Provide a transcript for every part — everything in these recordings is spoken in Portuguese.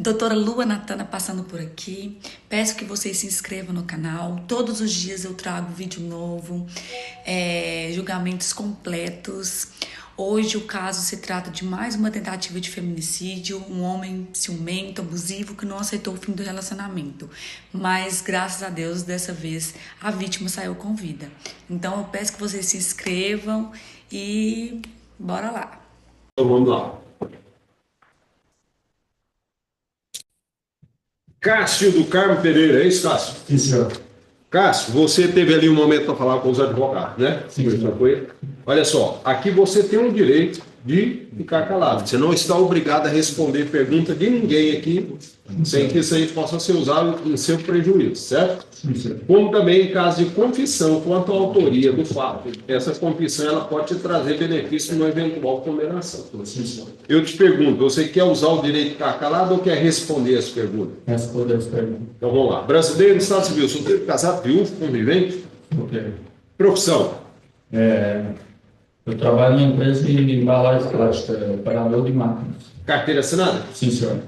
Doutora Lua Natana passando por aqui. Peço que vocês se inscrevam no canal. Todos os dias eu trago vídeo novo, julgamentos completos. Hoje o caso se trata de mais uma tentativa de feminicídio, um homem ciumento, abusivo, que não aceitou o fim do relacionamento. Mas, graças a Deus, dessa vez a vítima saiu com vida. Então eu peço que vocês se inscrevam e bora lá. Então vamos lá. Cássio do Carmo Pereira, é isso, Cássio? Sim, senhor. Cássio, você teve ali um momento para falar com os advogados, né? Sim, senhor. Olha só, aqui você tem o direito de ficar calado. Você não está obrigado a responder pergunta de ninguém aqui, sem que isso aí possa ser usado em seu prejuízo, certo? Sim, senhor. Como também em caso de confissão quanto à autoria do fato. Essa confissão ela pode te trazer benefício numa eventual condenação. Sim, senhor. Eu te pergunto, você quer usar o direito de ficar calado ou quer responder as perguntas? Responder as perguntas. Então vamos lá. Brasileiro, Estado Civil, solteiro, casado, viúvo, convivente, Ok. profissão. Eu trabalho em empresa de embalagem plástica, operador de máquinas. Carteira assinada? Sim, senhor.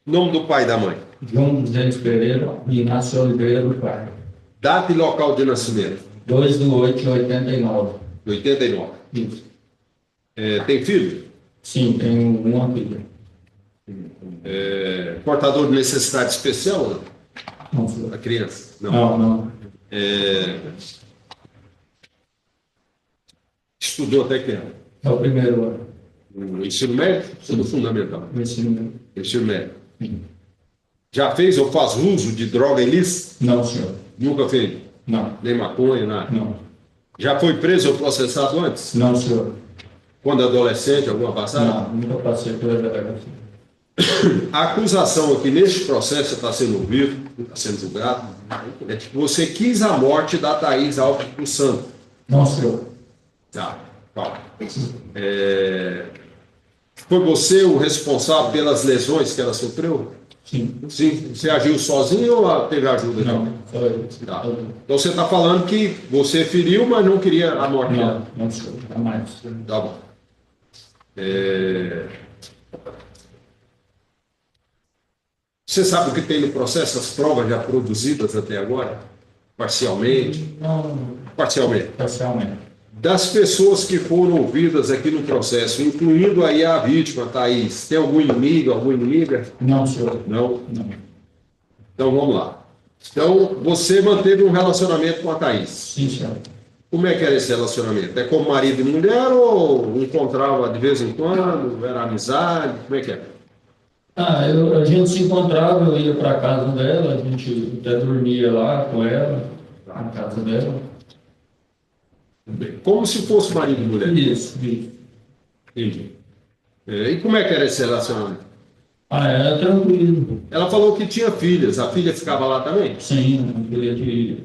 Nome do pai e da mãe. João Duzentos Pereira e Inácio Oliveira do Pai. Data e local de nascimento. 2/8/89. 89. Isso. Tem filho? Sim, tenho uma filha. Portador de necessidade especial? Não, senhor. A criança? Não. Estudou até que ano? É o primeiro ano. No ensino médio? Ou no fundamental? O ensino. Ensino médio. Sim. Já fez ou faz uso de droga ilícita? Não, senhor. Nunca fez? Não. Nem maconha, nada? Não. Já foi preso ou processado antes? Não, senhor. Quando adolescente, alguma passagem? Não, nunca passei pela delegacia. A acusação aqui neste processo está sendo ouvido, está sendo julgado, é de que você quis a morte da Thaís Alves dos Santos. Não, senhor. Tá, calma. Foi você o responsável pelas lesões que ela sofreu? Sim. Sim. Você agiu sozinho ou teve ajuda? Não, só eu. Tá. Então você está falando que você feriu, mas não queria a morte dela? Não, senhor. Jamais. Tá bom. Você sabe o que tem no processo, as provas já produzidas até agora? Parcialmente? Não, Parcialmente. parcialmente. Das pessoas que foram ouvidas aqui no processo, incluindo aí a vítima, Thaís, tem algum inimigo, alguma inimiga? Não, senhor. Não? Não. Então vamos lá. Então você manteve um relacionamento com a Thaís. Sim, senhor. Como é que era esse relacionamento? É como marido e mulher ou encontrava de vez em quando? Era amizade? Como é que era? A gente se encontrava, eu ia para casa dela, a gente até dormia lá com ela, na casa dela. Como se fosse marido e mulher. Isso. Entendi. E como é que era esse relacionamento? Era tranquilo. Ela falou que tinha filhas. A filha ficava lá também? Sim,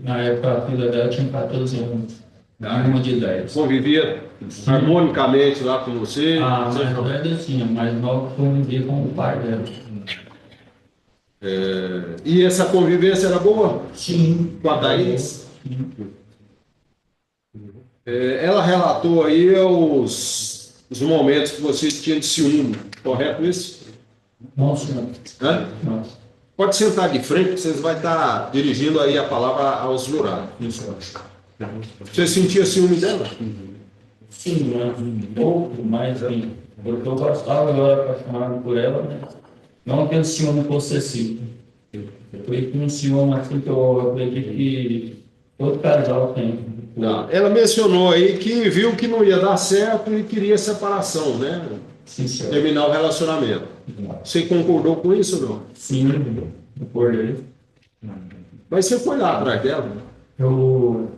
na época a filha dela tinha 14 anos, e uma de 10. Convivia harmonicamente lá com você? A mais velha sim, a mais nova convivia com o pai dela. E essa convivência era boa? Sim. Com a Thaís? Sim. Ela relatou aí os momentos que você tinha de ciúme, correto isso? Não, senhor. Hã? Não. Pode sentar de frente, que vocês vão estar dirigindo aí a palavra aos jurados. Isso. Você sentia ciúme dela? Sim, né? Um pouco, mas assim, porque eu gostava, eu era apaixonado por ela, né? Não aquele ciúme possessivo. Foi um ciúme assim que eu acredito que todo casal tem. Não. Ela mencionou aí que viu que não ia dar certo e queria separação, né? Sim, senhor. Terminar o relacionamento. Você concordou com isso ou não? Sim, acordei. Mas você foi lá atrás dela? Eu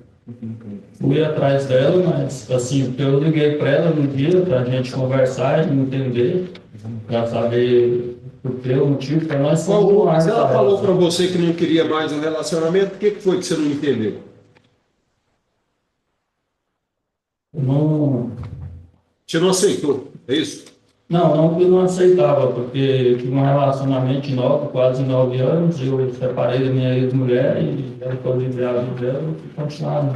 fui atrás dela, mas assim, eu liguei para ela no dia para a gente conversar e entender, para saber o que o motivo para nós Se ela falou para você que não queria mais um relacionamento, o que foi que você não entendeu? Não, Você não aceitou, é isso? não que eu não aceitava, porque eu tive um relacionamento de quase 9 anos, eu separei da minha ex-mulher e ela foi viver a vida dela e continuar.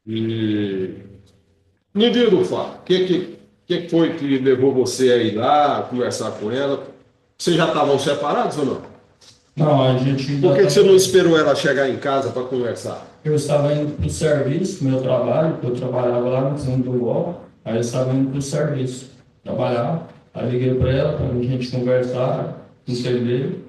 E No dia do fato, o que foi que levou você a ir lá, conversar com ela? Vocês já estavam separados ou não? Não, a gente ainda Por que você tava- não esperou ela chegar em casa para conversar? Eu estava indo para o serviço, meu trabalho, que eu trabalhava lá no fundo do UOL, aí eu estava indo para o serviço, trabalhar, aí liguei para ela, para a gente conversar, entender,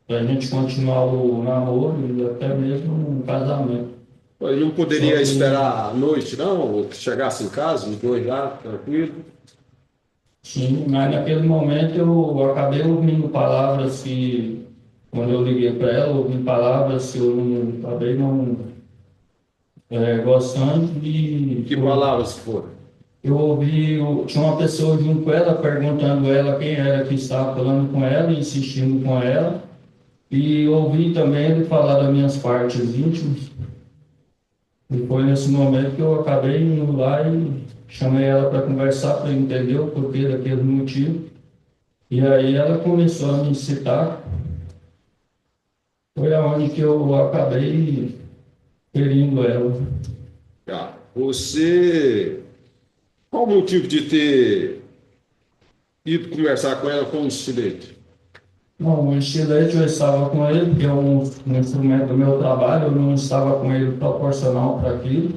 para a gente continuar o namoro e até mesmo um casamento. Ele não poderia Só que- esperar a noite, não? Ou que chegasse em casa, os dois lá, tranquilo? Sim, mas naquele momento eu acabei ouvindo palavras que, quando eu liguei para ela, eu ouvi palavras que eu não, acabei não gostando e Que palavras foram? eu ouvi, tinha uma pessoa junto com ela perguntando ela quem era que estava falando com ela, insistindo com ela, e ouvi também ele falar das minhas partes íntimas. E foi nesse momento que eu acabei indo lá e chamei ela para conversar, para entender o porquê daquele motivo. E aí ela começou a me incitar. Foi aonde que eu acabei ferindo ela. Tá. Você. Qual o motivo de ter ido conversar com ela com o estilete? Não, o estilete eu estava com ele, que é um instrumento do meu trabalho, eu não estava com ele proporcional para aquilo.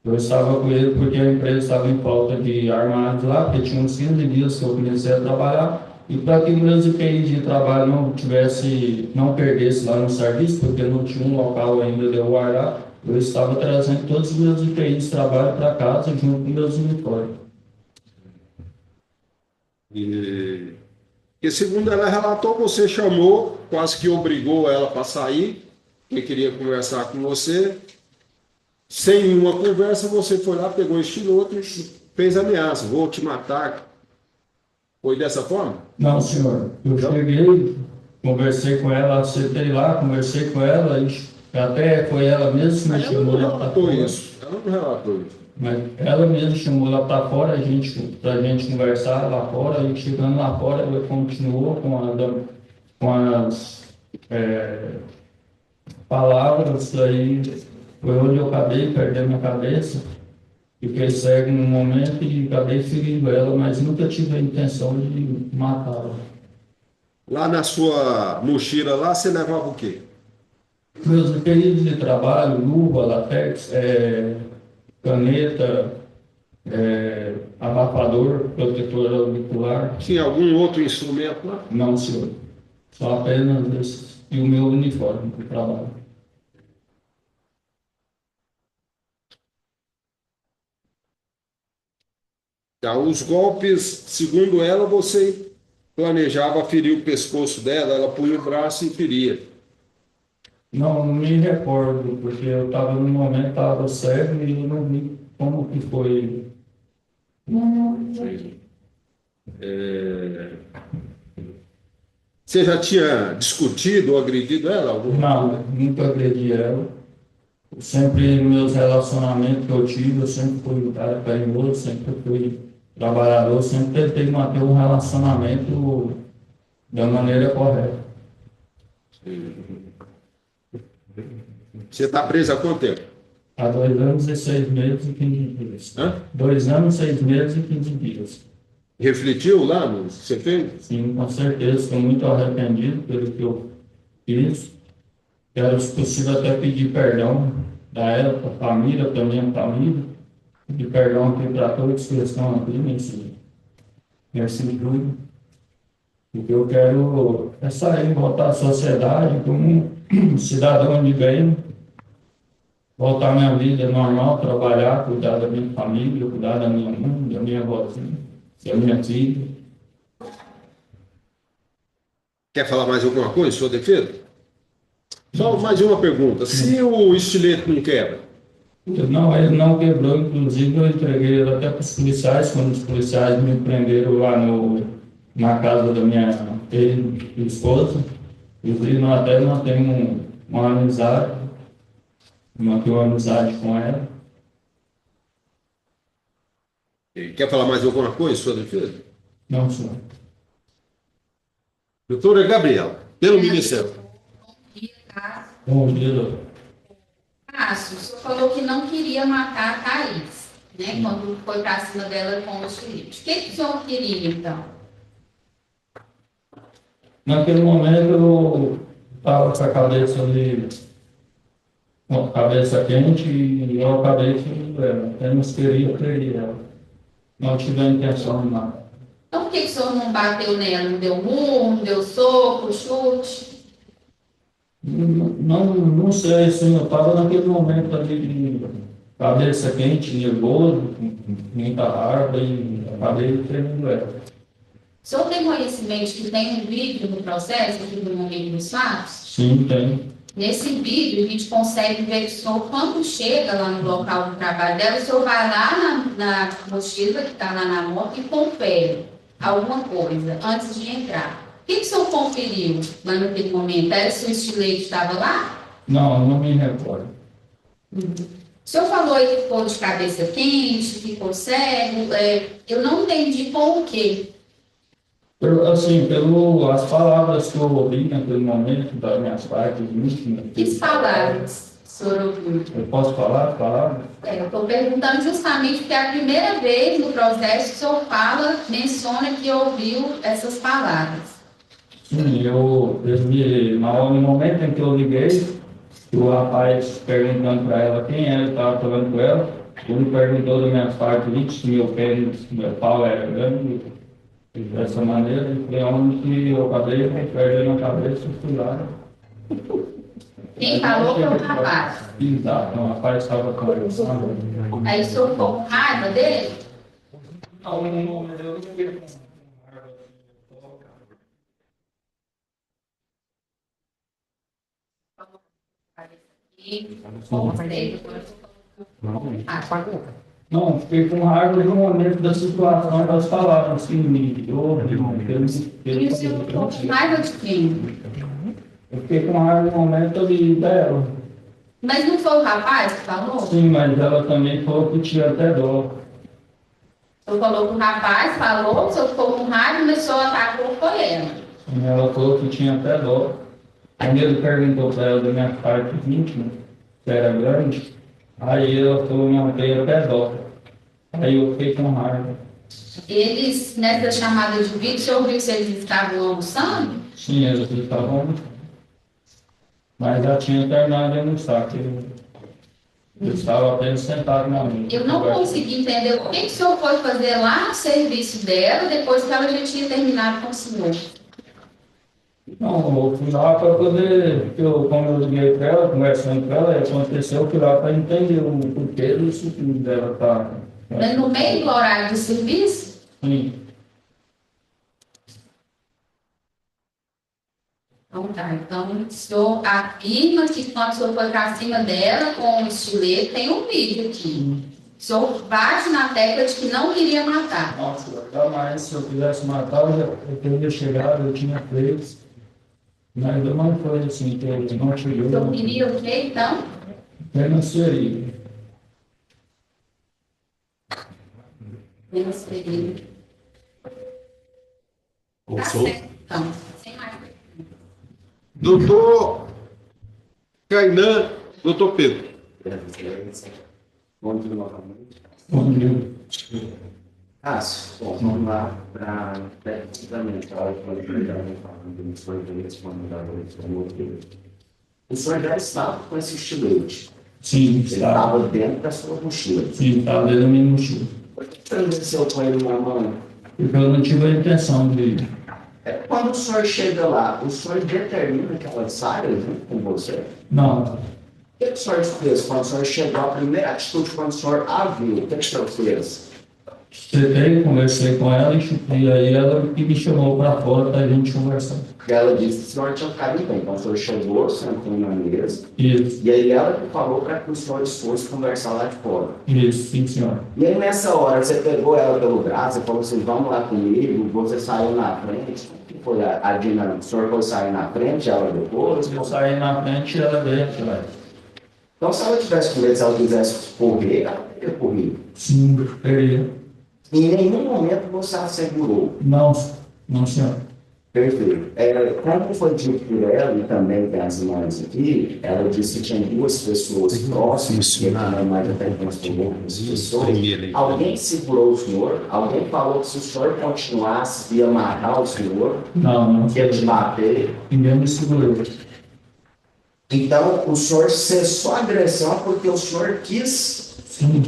Eu estava com ele porque a empresa estava em falta de armários lá, porque tinha uns 15 dias que eu comecei a trabalhar, e para que meus EPIs de trabalho não perdesse lá no serviço, porque não tinha um local ainda de eu guardar, eu estava trazendo todos os meus EPIs de trabalho para casa junto com meus uniformes. E, porque, segundo ela relatou, você chamou, quase que obrigou ela para sair, que queria conversar com você. Sem nenhuma conversa, você foi lá, pegou este outro e fez ameaça: vou te matar. Foi dessa forma? Não, senhor. Eu cheguei, conversei com ela, sentei lá, conversei com ela, e até foi ela mesma que me Ela não chamou lá para relatou fora. isso. Ela não relatou isso. Mas ela mesma chamou lá para fora, pra gente conversar lá fora, e chegando lá fora, ela continuou com as palavras, aí foi onde eu acabei perdendo a cabeça, fiquei cego no momento e acabei ferindo ela, mas nunca tive a intenção de matá-la. Lá na sua mochila, lá você levava o quê? Meus períodos de trabalho, luva, latex, caneta, abafador, protetor auricular. Tinha algum outro instrumento lá? Não, senhor. Só apenas esses. E o meu uniforme de trabalho. Tá, os golpes, segundo ela, você planejava ferir o pescoço dela, ela punha o braço e feria. Não, não me recordo, porque eu estava no momento, estava cego e eu não vi como que foi. É, Você já tinha discutido ou agredido ela? Não, nunca agredi ela. Sempre meus relacionamentos que eu tive, eu sempre fui um cara carinhoso, sempre fui trabalhador, sempre tentei manter um relacionamento da maneira correta. Você está presa há quanto tempo? Há 2 anos e 6 meses e 15 dias. Hã? 2 anos, 6 meses e 15 dias. Refletiu lá no que você fez? Sim, com certeza, estou muito arrependido pelo que eu fiz. Quero, se possível, até pedir perdão da ela, para a família, para a minha família. Pedir perdão aqui para todos que estão aqui nesse estudo. Porque eu quero sair, voltar à sociedade como um cidadão de bem, voltar à minha vida normal, trabalhar, cuidar da minha família, cuidar da minha mãe, da minha avózinha, da minha filha. Quer falar mais alguma coisa em sua defesa? Só mais uma pergunta. Se o estilete não quebra, Não, ele não quebrou, inclusive eu entreguei ele até para os policiais, quando os policiais me prenderam lá na casa da minha esposa. Inclusive, nós até mantemos uma amizade, mantive uma amizade com ela. quer falar mais alguma coisa em sua defesa? Não, senhor. Doutora Gabriela, pelo Ministério. Bom dia, doutor. Cássio, o senhor falou que não queria matar a Thaís. né? Quando foi para cima dela com os filhos. O que o senhor queria, então? Naquele momento eu estava com a cabeça ali, com a cabeça quente e eu acabei ferindo ela. Apenas queria ela. Não tive a intenção de nada. Então, por que o senhor não bateu nela? Não deu murro, não deu soco, chute? Não sei, assim, eu estava naquele momento ali de cabeça quente, nervoso, com muita raiva e acabei ferindo ela. O senhor tem conhecimento que tem um vídeo no processo, aqui do momento dos fatos? Sim, tem. Nesse vídeo, a gente consegue ver que o senhor, quando chega lá no local do trabalho dela, o senhor vai lá na mochila que está lá na moto e confere alguma coisa antes de entrar. O que o senhor conferiu lá naquele momento? Era se o estilete estava lá? Não me recordo. O senhor falou aí que ficou de cabeça quente, ficou cego. Eu não entendi com o quê. As palavras que eu ouvi naquele momento, das minhas partes íntimas. Que palavras o senhor ouviu? Eu posso falar palavras? Eu estou perguntando justamente porque é a primeira vez no processo que o senhor menciona que ouviu essas palavras. Sim, no momento em que eu liguei, o rapaz perguntando para ela quem era, estava falando com ela, ele perguntou das minhas partes íntimas, se meu pau era grande. Dessa maneira, foi onde que eu acabei perdendo a cabeça e fui lá. Quem falou foi o rapaz. Exato, o rapaz estava conversando. Aí o senhor ficou com raiva dele? Não, eu não fiquei com Não, fiquei com raiva no momento da situação das palavras que me ouviu. E o senhor ficou com raiva de quem? Eu fiquei com raiva no momento dela. Mas não foi o rapaz que falou? Sim, mas ela também falou que tinha até dó. O senhor falou que o rapaz falou, o senhor ficou com raiva, mas o senhor atacou foi ela. Sim, ela falou que tinha até dó. Quando ele perguntou para ela da minha parte íntima, que era grande, aí ela falou, não, veio até dó. Aí eu fiquei com raiva. Eles, nessa chamada de vídeo, o senhor viu se eles estavam almoçando? Sim, eles estavam, mas já tinha terminado de almoçar, que eu estava apenas sentado na mesa. Eu não consegui entender o que o senhor foi fazer lá no serviço dela, depois que ela já tinha terminado com o senhor. Não, eu fui lá para poder, como eu liguei para ela, conversando com ela, aconteceu, eu fui lá para entender o porquê disso que dela estar. Mas no meio do horário do serviço? Sim. Então tá, então o senhor afirma que quando o senhor foi para cima dela com o estilete, tem um vídeo aqui. O senhor bate na tecla de que não queria matar. Nossa, jamais, se eu quisesse matar, eu teria chegado, eu tinha feito. Mas não foi assim, que eu não cheguei. O senhor queria o quê, então? Apenas seria. Menos ferido. Tá certo, então. Sem mais. Doutor Kainan, doutor Pedro. Bom dia novamente. Bom dia. Bom, vamos lá para tecnicamente a hora que eu falando do senhor de respondedores como o senhor já estava com esse estilete. Sim, Ele estava. estava dentro da sua mochila. Sim, estava dentro da minha mochila. Por que o senhor desceu com ele na mão? Porque eu não tive a intenção de. Quando o senhor chega lá, o senhor determina que ela saia junto com você? Não. O que o senhor fez quando o senhor chegou? A primeira atitude quando o senhor a viu, o que o senhor fez? Cheguei, conversei com ela e aí ela que me chamou para fora para a gente conversar. Ela disse que o senhor tinha ficado bem. Então o senhor chegou, sentou na mesa. Isso, E aí ela que falou para que o senhor fosse conversar lá de fora. isso, sim, senhor. E aí nessa hora você pegou ela pelo braço, você falou assim, vamos lá comigo, você saiu na frente. O que foi a dinâmica? O senhor foi sair na frente, ela depois? Eu saí na frente e ela veio atrás. Então se ela tivesse com medo, se ela quisesse correr, ela teria corrido. Sim, queria. Em nenhum momento você a segurou. Não, não, senhor. Perfeito. Como foi dito por ela, e também tem as irmãs aqui, ela disse que tinha duas pessoas próximas, que não mais até com outras pessoas. Alguém segurou o senhor? Alguém falou que se o senhor continuasse, ia matar o senhor? Não. Que ia te bater? Ninguém me segurou. Então, o senhor cessou a agressão porque o senhor quis. Sim.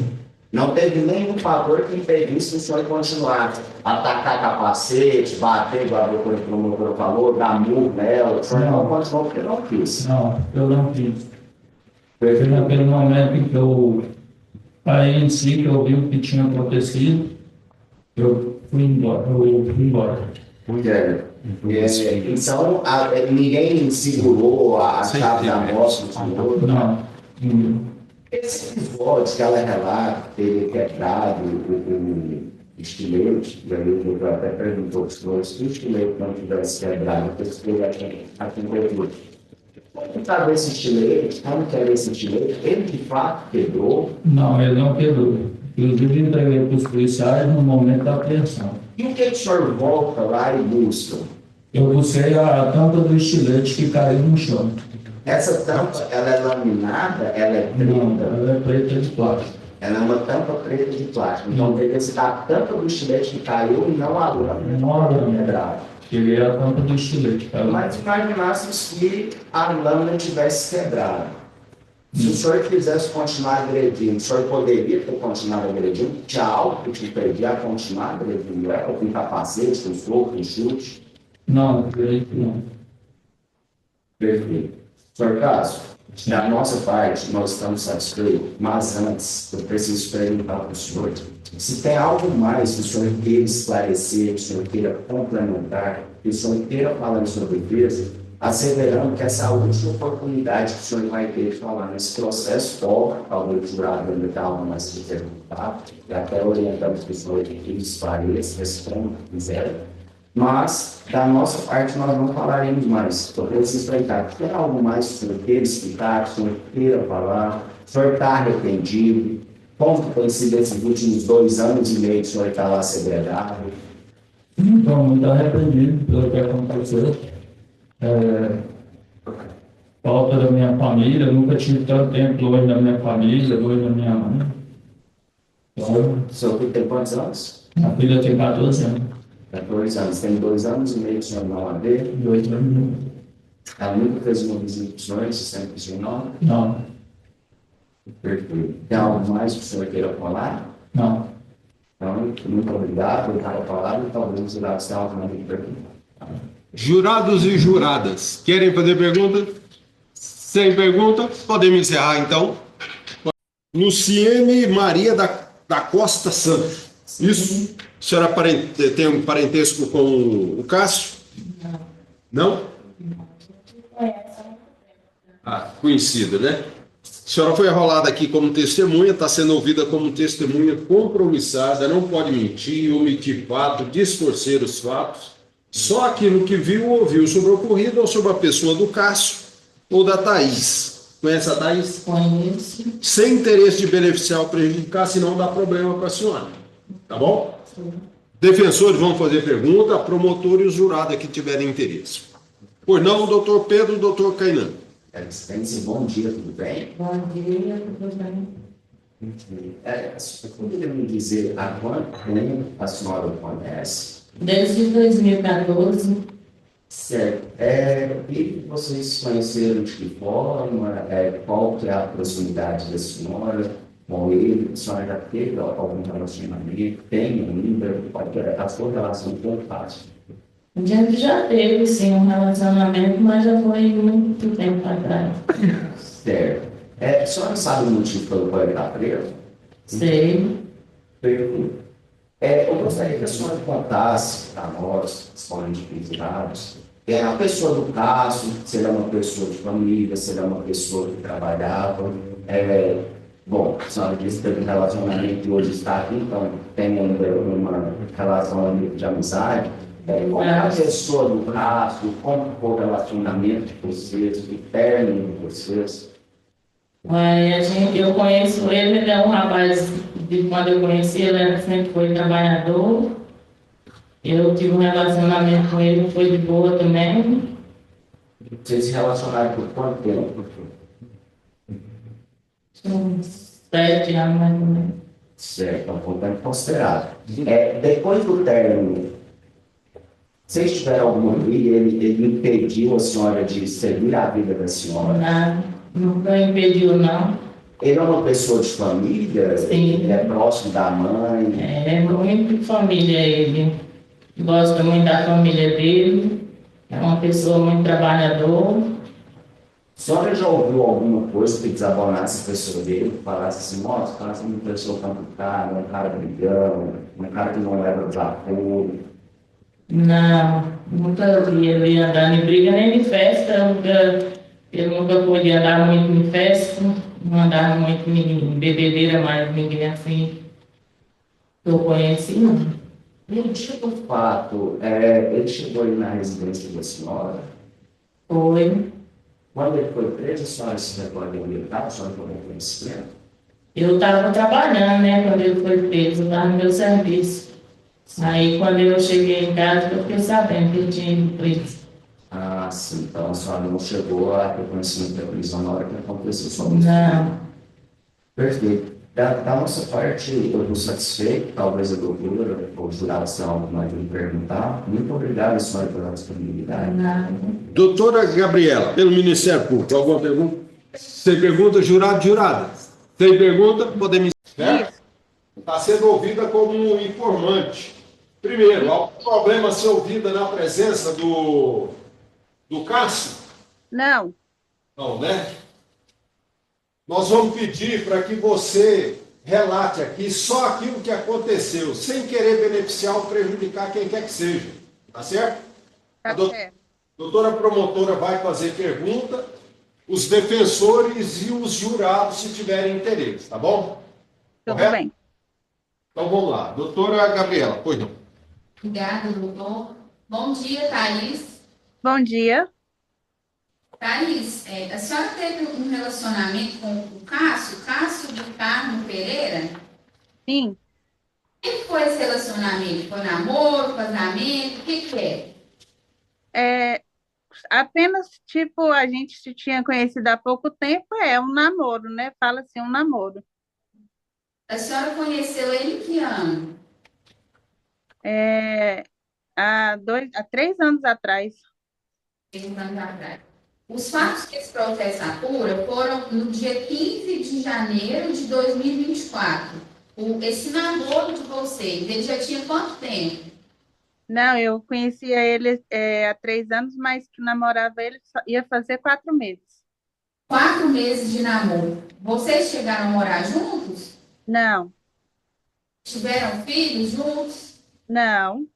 Não teve nenhum fator que impedisse o senhor continuar a atacar capacete, bater, igual a promotor falou, dar murro nela. O senhor não continuou porque não quis. Não, eu não fiz. Foi naquele momento em que eu parei em si, que eu vi o que tinha acontecido, eu fui embora. Então, ninguém segurou a chave da moto do senhor? Não. Esse episódio que ela relata, teria quebrado o estilete, e aí o doutor até perguntou para os senhores se o estilete não tivesse quebrado, porque esse estilete aqui no Brasil. Como estava esse estilete? Como que era esse estilete? Ele de fato quebrou? Não, ele não quebrou. Inclusive, entreguei para os policiais no momento da apreensão. E o que o senhor volta lá e busca? Eu busquei a tampa do estilete que caiu no chão. Essa tampa, ela é laminada? Ela é preta? Não, ela é preta de plástico. Ela é uma tampa preta de plástico. Então, deve ser a tampa do estilete que caiu e não a lâmina. Não a lâmina. Quebrada. Tirei a tampa do estilete. Mas imaginássemos que a lâmina tivesse quebrado. Se o senhor quisesse continuar agredindo, o senhor poderia ter continuado agredindo? Tinha algo que te impedia a continuar agredindo ela, com capacete, com soco, com chute? Não, creio que não. Perfeito. Senhor Cássio, da nossa parte, nós estamos satisfeitos, mas antes, eu preciso perguntar para o senhor se tem algo mais que o senhor queira esclarecer, que o senhor queira complementar, que o senhor queira falar em sua defesa, asseverando que essa é a última oportunidade que o senhor vai ter de falar nesse processo, ou talvez o jurado ainda está algo mais que perguntar, e até orientamos que o senhor esclareça, responda, quiser. Mas, da nossa parte, nós não falaremos mais. Eu preciso explicar. Tem algo mais que o senhor queira explicar, que o senhor queira falar? O senhor está arrependido? Como tem sido esses últimos 2 anos e meio que o senhor está lá segregado? Estou muito arrependido pelo que aconteceu. Falta da minha família, eu nunca tive tanto tempo longe da minha família, longe da minha mãe. Então, O senhor tem quantos anos? a filha tem 14 anos. 14 anos. Tem 2 anos e meio que o senhor não a vê? 2 anos. Ela nunca fez uma visita para o senhor, você sempre pediu nome? Não. Perfeito. Tem algo mais que o senhor queira falar? Não. Então, muito obrigado por estar falando e talvez o jurado tenha algo mais que perguntar. Jurados e juradas, querem fazer pergunta? Sem pergunta, podemos encerrar então. Luciene Maria da Costa Santos. Isso? A senhora tem um parentesco com o Cássio? Não. Não? Conhecida, né? A senhora foi arrolada aqui como testemunha, está sendo ouvida como testemunha compromissada, não pode mentir, omitir fato, distorcer os fatos. Só aquilo que viu ou ouviu sobre o ocorrido ou sobre a pessoa do Cássio ou da Thaís. Conhece a Thaís? Conheço. Sem interesse de beneficiar ou prejudicar, senão dá problema para a senhora. Tá bom? Sim. Defensores vão fazer pergunta, promotor e os jurados que tiverem interesse. Pois não, doutor Pedro e doutor Cainan. Excelência, bom dia, tudo bem? Bom dia, tudo bem? Você poderia me dizer há quanto tempo a senhora o conhece? Desde 2014. Certo. E vocês se conheceram de que forma? Qual que é a proximidade da senhora com ele? A senhora já teve algum relacionamento? Tem ainda? Qual que é a sua relação com o Cássio? A gente já teve, sim, um relacionamento, mas já foi muito tempo atrás. Certo. A senhora sabe o motivo pelo qual ele está preso? Sei. Perfeito. Eu gostaria que a senhora contasse para nós, somente convidados, a pessoa do Cássio, se ele é uma pessoa de família, se ele é uma pessoa que trabalhava. Bom, a senhora disse que teve um relacionamento e hoje está aqui, então tem uma relação de amizade. Como é a pessoa do Cássio, como foi o relacionamento de vocês, o término de vocês? Eu conheço ele, ele é um rapaz, de quando eu conheci, ele sempre foi trabalhador, Eu tive um relacionamento com ele, foi de boa também. Vocês se relacionaram por quanto tempo? Uns 7 anos mais ou menos. Certo, é um pouco tempo considerável. Depois do término, vocês tiveram alguma briga, ele impediu a senhora de seguir a vida da senhora? Nada, nunca impediu, não. Ele é uma pessoa de família? Sim. Ele é próximo da mãe? É muito família ele. Gosta muito da família dele. É uma pessoa muito trabalhadora. A senhora já ouviu alguma coisa que desabonasse a pessoa dele, falasse assim, nossa, cara, você é uma pessoa complicada, um cara brigão, um cara que não leva desaforo? Não, nunca vi ele andar em briga nem em festa. Ele nunca podia andar muito em festa, não andava muito em bebedeira, mas ninguém assim que eu conheci, não. E o dia do fato, ele chegou aí na residência da senhora. Foi. Quando ele foi preso, a senhora se recorda onde ele estava? A senhora tomou conhecimento? Eu estava trabalhando, né, quando ele foi preso, lá no meu serviço. Aí, quando eu cheguei em casa, eu fiquei sabendo que ele tinha ido preso. Ah, sim. Então a senhora não chegou a ter conhecimento da prisão na hora que aconteceu só isso. Não. Perfeito. Da nossa parte, eu estou satisfeito. Talvez a doutora ou o jurado tenha algo mais a me perguntar. Muito obrigado, senhora, pela disponibilidade. Não. Doutora Gabriela, pelo Ministério Público, alguma pergunta? Sem pergunta, jurado, jurada. Sem pergunta, podemos... Certo? Está sendo ouvida como um informante. Primeiro, algum problema ser ouvida na presença do Cássio? Não, Não, né? Nós vamos pedir para que você relate aqui só aquilo que aconteceu, sem querer beneficiar ou prejudicar quem quer que seja. Tá certo? tá A certo. doutora promotora vai fazer pergunta, os defensores e os jurados, se tiverem interesse, tá bom? Tudo Correto? bem. Então vamos lá. Doutora Gabriela, pois não. Obrigada, doutor. Bom dia, Thaís. Bom dia. Thaís, a senhora teve um relacionamento com o Cássio do Carmo Pereira? Sim, O que foi esse relacionamento? Foi namoro, casamento? O que é? é, apenas, tipo, a gente se tinha conhecido há pouco tempo, é um namoro, né? Fala assim, um namoro. A senhora conheceu ele em que ano? É, há 3 anos atrás. 3 anos atrás. Os fatos que esse processo apura foram no dia 15 de janeiro de 2024. Esse namoro de vocês, ele já tinha quanto tempo? Não, eu conhecia ele há 3 anos, mas que namorava ele ia fazer 4 meses. 4 meses de namoro. Vocês chegaram a morar juntos? Não, Tiveram filhos juntos? não.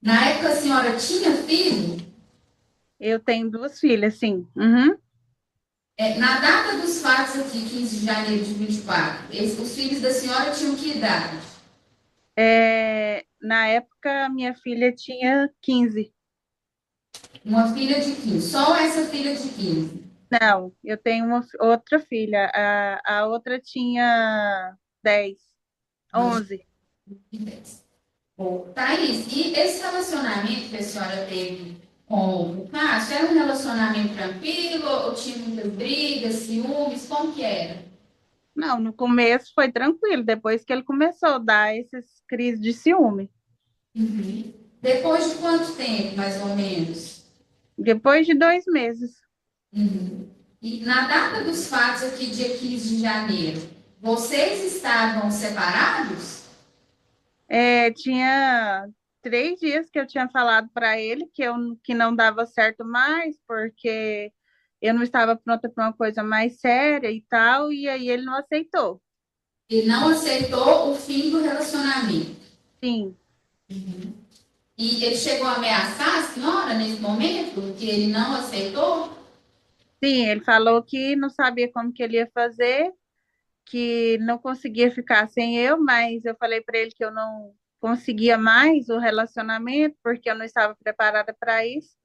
Na época a senhora tinha filho? Eu tenho 2 filhas, sim. Uhum. Na data dos fatos aqui, 15 de janeiro de 24, os filhos da senhora tinham que idade? Na época, minha filha tinha 15. Uma filha de 15. Só essa filha de 15. Não, eu tenho outra filha. A outra tinha 10, 11. Bom, Thaís, e esse relacionamento que a senhora teve com o Cássio, era um relacionamento tranquilo ou tinha muitas brigas, ciúmes? Como que era? Não, no começo foi tranquilo, depois que ele começou a dar esses crises de ciúme. Uhum. Depois de quanto tempo, mais ou menos? Depois de 2 meses. Uhum. E na data dos fatos aqui, dia 15 de janeiro, vocês estavam separados? Tinha 3 dias que eu tinha falado para ele que não dava certo mais, porque eu não estava pronta para uma coisa mais séria e tal, e aí ele não aceitou. E não aceitou o fim do relacionamento. Sim, E ele chegou a ameaçar a senhora nesse momento, que ele não aceitou? sim, ele falou que não sabia como que ele ia fazer, que não conseguia ficar sem eu, mas eu falei para ele que eu não conseguia mais o relacionamento, porque eu não estava preparada para isso.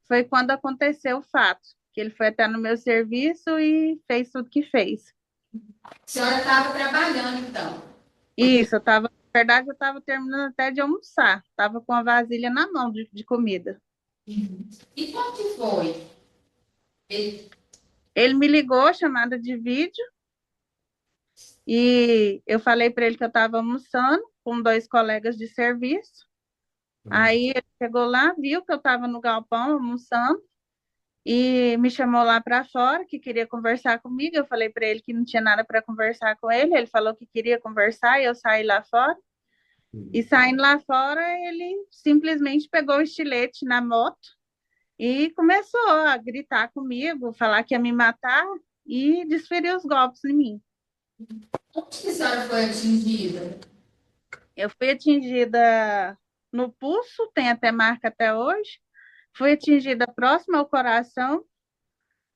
Foi quando aconteceu o fato, que ele foi até no meu serviço e fez tudo que fez. A senhora estava trabalhando, então. Isso, eu estava Na verdade, eu estava terminando até de almoçar. Estava com a vasilha na mão de comida. E como que foi? Ele- Ele me ligou, chamada de vídeo, e eu falei para ele que eu estava almoçando com dois colegas de serviço. Aí ele chegou lá, viu que eu estava no galpão almoçando e me chamou lá para fora, que queria conversar comigo. Eu falei para ele que não tinha nada para conversar com ele. Ele falou que queria conversar e eu saí lá fora. E saindo lá fora, ele simplesmente pegou o estilete na moto e começou a gritar comigo, falar que ia me matar e desferir os golpes em mim. Onde que a senhora foi atingida? Eu fui atingida no pulso, tem até marca até hoje. Fui atingida próximo ao coração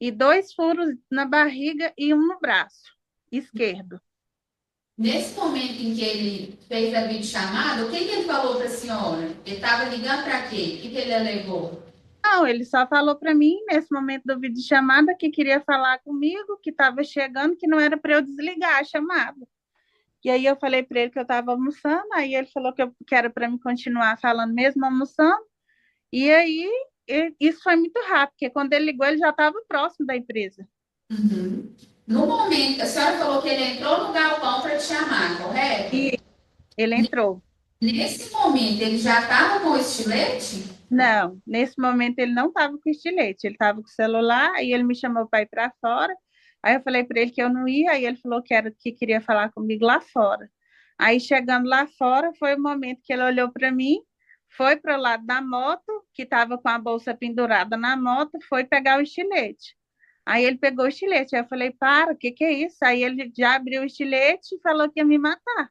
e dois furos na barriga e um no braço esquerdo. Nesse momento em que ele fez a videochamada, o que que ele falou para a senhora? Ele estava ligando para quê? O que que ele alegou? Não, ele só falou para mim, nesse momento do vídeo chamada, que queria falar comigo, que estava chegando, que não era para eu desligar a chamada. E aí eu falei para ele que eu estava almoçando, aí ele falou que era para me continuar falando mesmo almoçando. E aí isso foi muito rápido, porque quando ele ligou, ele já estava próximo da empresa. Uhum. No momento, a senhora falou que ele entrou no galpão para te chamar, correto? E ele entrou. Nesse momento, ele já estava com o estilete? Não, nesse momento ele não estava com estilete, ele estava com o celular, aí ele me chamou para ir para fora. Aí eu falei para ele que eu não ia, aí ele falou que queria falar comigo lá fora. Aí chegando lá fora, foi o momento que ele olhou para mim, foi para o lado da moto, que estava com a bolsa pendurada na moto, foi pegar o estilete. Aí ele pegou o estilete, aí eu falei, para, o que que é isso? Aí ele já abriu o estilete e falou que ia me matar.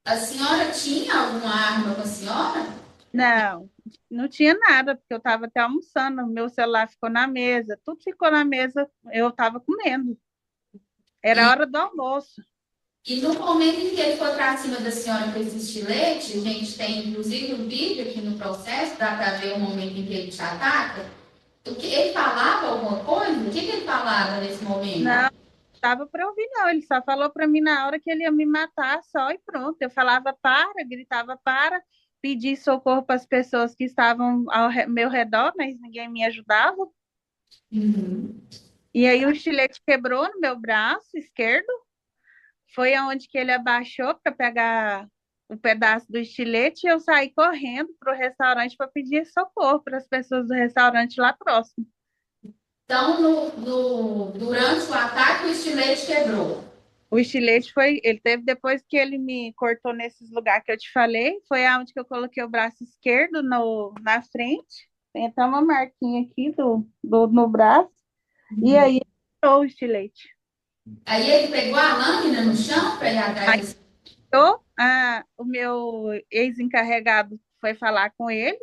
A senhora tinha alguma arma com a senhora? Não, não tinha nada, porque eu estava até almoçando, meu celular ficou na mesa, tudo ficou na mesa, eu estava comendo. Era a E, hora do almoço. e no momento em que ele foi para cima da senhora com esse estilete, a gente tem inclusive um vídeo aqui no processo, dá para ver o momento em que ele te ataca. O que ele falava alguma coisa? O que que ele falava nesse momento? Não, estava para ouvir, não. Ele só falou para mim na hora que ele ia me matar, só e pronto. Eu falava para, gritava para, pedi socorro para as pessoas que estavam meu redor, mas ninguém me ajudava. Uhum. E aí o estilete quebrou no meu braço esquerdo. Foi aonde que ele abaixou para pegar o pedaço do estilete e eu saí correndo para o restaurante para pedir socorro para as pessoas do restaurante lá próximo. Então, durante o ataque, o estilete quebrou. O estilete foi, ele teve depois que ele me cortou nesses lugares que eu te falei, foi aonde que eu coloquei o braço esquerdo na frente. Tem até uma marquinha aqui no braço. E aí tirou o estilete. Aí ele pegou a lâmina no chão para ir Aí atrás. o meu ex-encarregado foi falar com ele.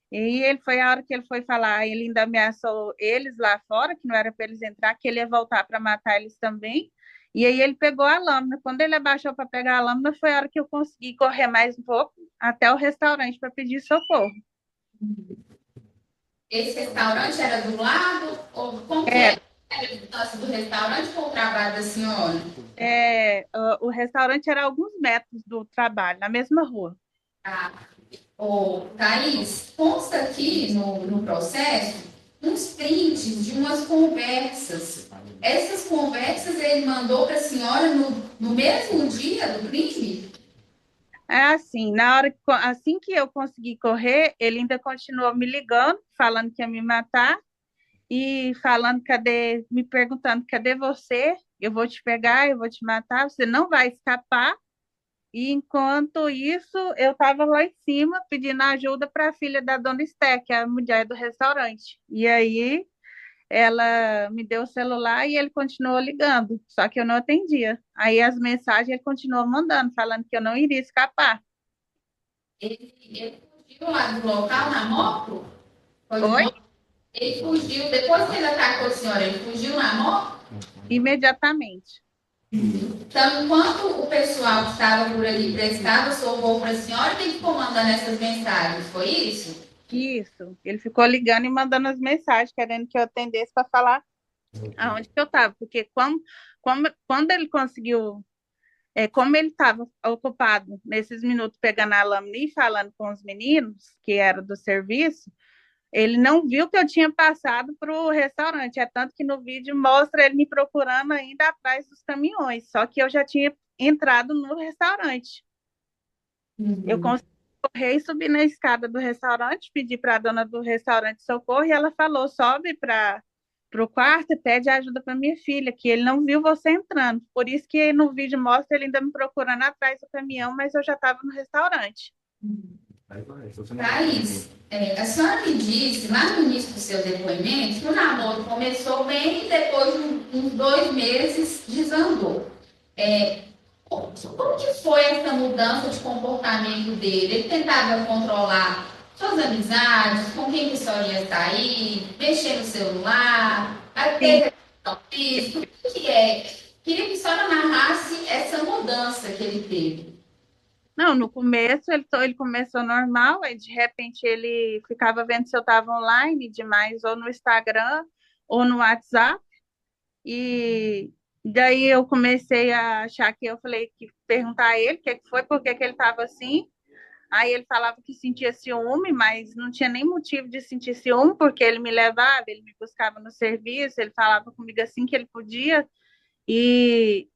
E ele foi a hora que ele foi falar, ele ainda ameaçou eles lá fora, que não era para eles entrar, que ele ia voltar para matar eles também. E aí ele pegou a lâmina. Quando ele abaixou para pegar a lâmina, foi a hora que eu consegui correr mais um pouco até o restaurante para pedir socorro. Esse restaurante era do lado? Ou como que É, era? Era a distância do restaurante com o trabalho da senhora? o restaurante era a alguns metros do trabalho, na mesma rua. Ah, ô, Thaís, consta aqui no processo uns prints de umas conversas. Essas conversas ele mandou para a senhora no mesmo dia do crime? É assim, assim que eu consegui correr, ele ainda continuou me ligando, falando que ia me matar. E falando, me perguntando, cadê você? Eu vou te pegar, eu vou te matar, você não vai escapar. E enquanto isso, eu estava lá em cima pedindo ajuda para a filha da dona Esté, que é a mulher do restaurante. E aí ela me deu o celular e ele continuou ligando, só que eu não atendia. Aí as mensagens ele continuou mandando, falando que eu não iria escapar. Ele fugiu lá do local na moto? Foi de Oi? moto? Ele fugiu, depois que ele atacou a senhora, ele fugiu na moto? Imediatamente. Então, enquanto o pessoal que estava por ali prestava socorro para a senhora, quem ficou mandando essas mensagens? Foi isso? Isso. Ele ficou ligando e mandando as mensagens, querendo que eu atendesse para falar aonde que eu estava, porque quando ele conseguiu como ele estava ocupado nesses minutos pegando a lâmina e falando com os meninos, que era do serviço, ele não viu que eu tinha passado para o restaurante. É tanto que no vídeo mostra ele me procurando ainda atrás dos caminhões, só que eu já tinha entrado no restaurante. Eu consegui correr e subir na escada do restaurante, pedi para a dona do restaurante socorro e ela falou: sobe para o quarto e pede ajuda para minha filha, que ele não viu você entrando. Por isso que no vídeo mostra ele ainda me procurando atrás do caminhão, mas eu já estava no restaurante. Thaís, a senhora me disse lá no início do seu depoimento que o namoro começou bem e depois de uns 2 meses desandou. Como que foi essa mudança de comportamento dele? Ele tentava controlar suas amizades, com quem que a senhora ia sair, mexer no celular, até físico, o que é? Queria que a senhora narrasse essa mudança que ele teve. Não, no começo ele começou normal, aí de repente ele ficava vendo se eu estava online demais, ou no Instagram, ou no WhatsApp, e daí eu comecei a achar que eu falei que perguntar a ele o que foi, por que ele estava assim. Aí ele falava que sentia ciúme, mas não tinha nem motivo de sentir ciúme, porque ele me levava, ele me buscava no serviço, ele falava comigo assim que ele podia. E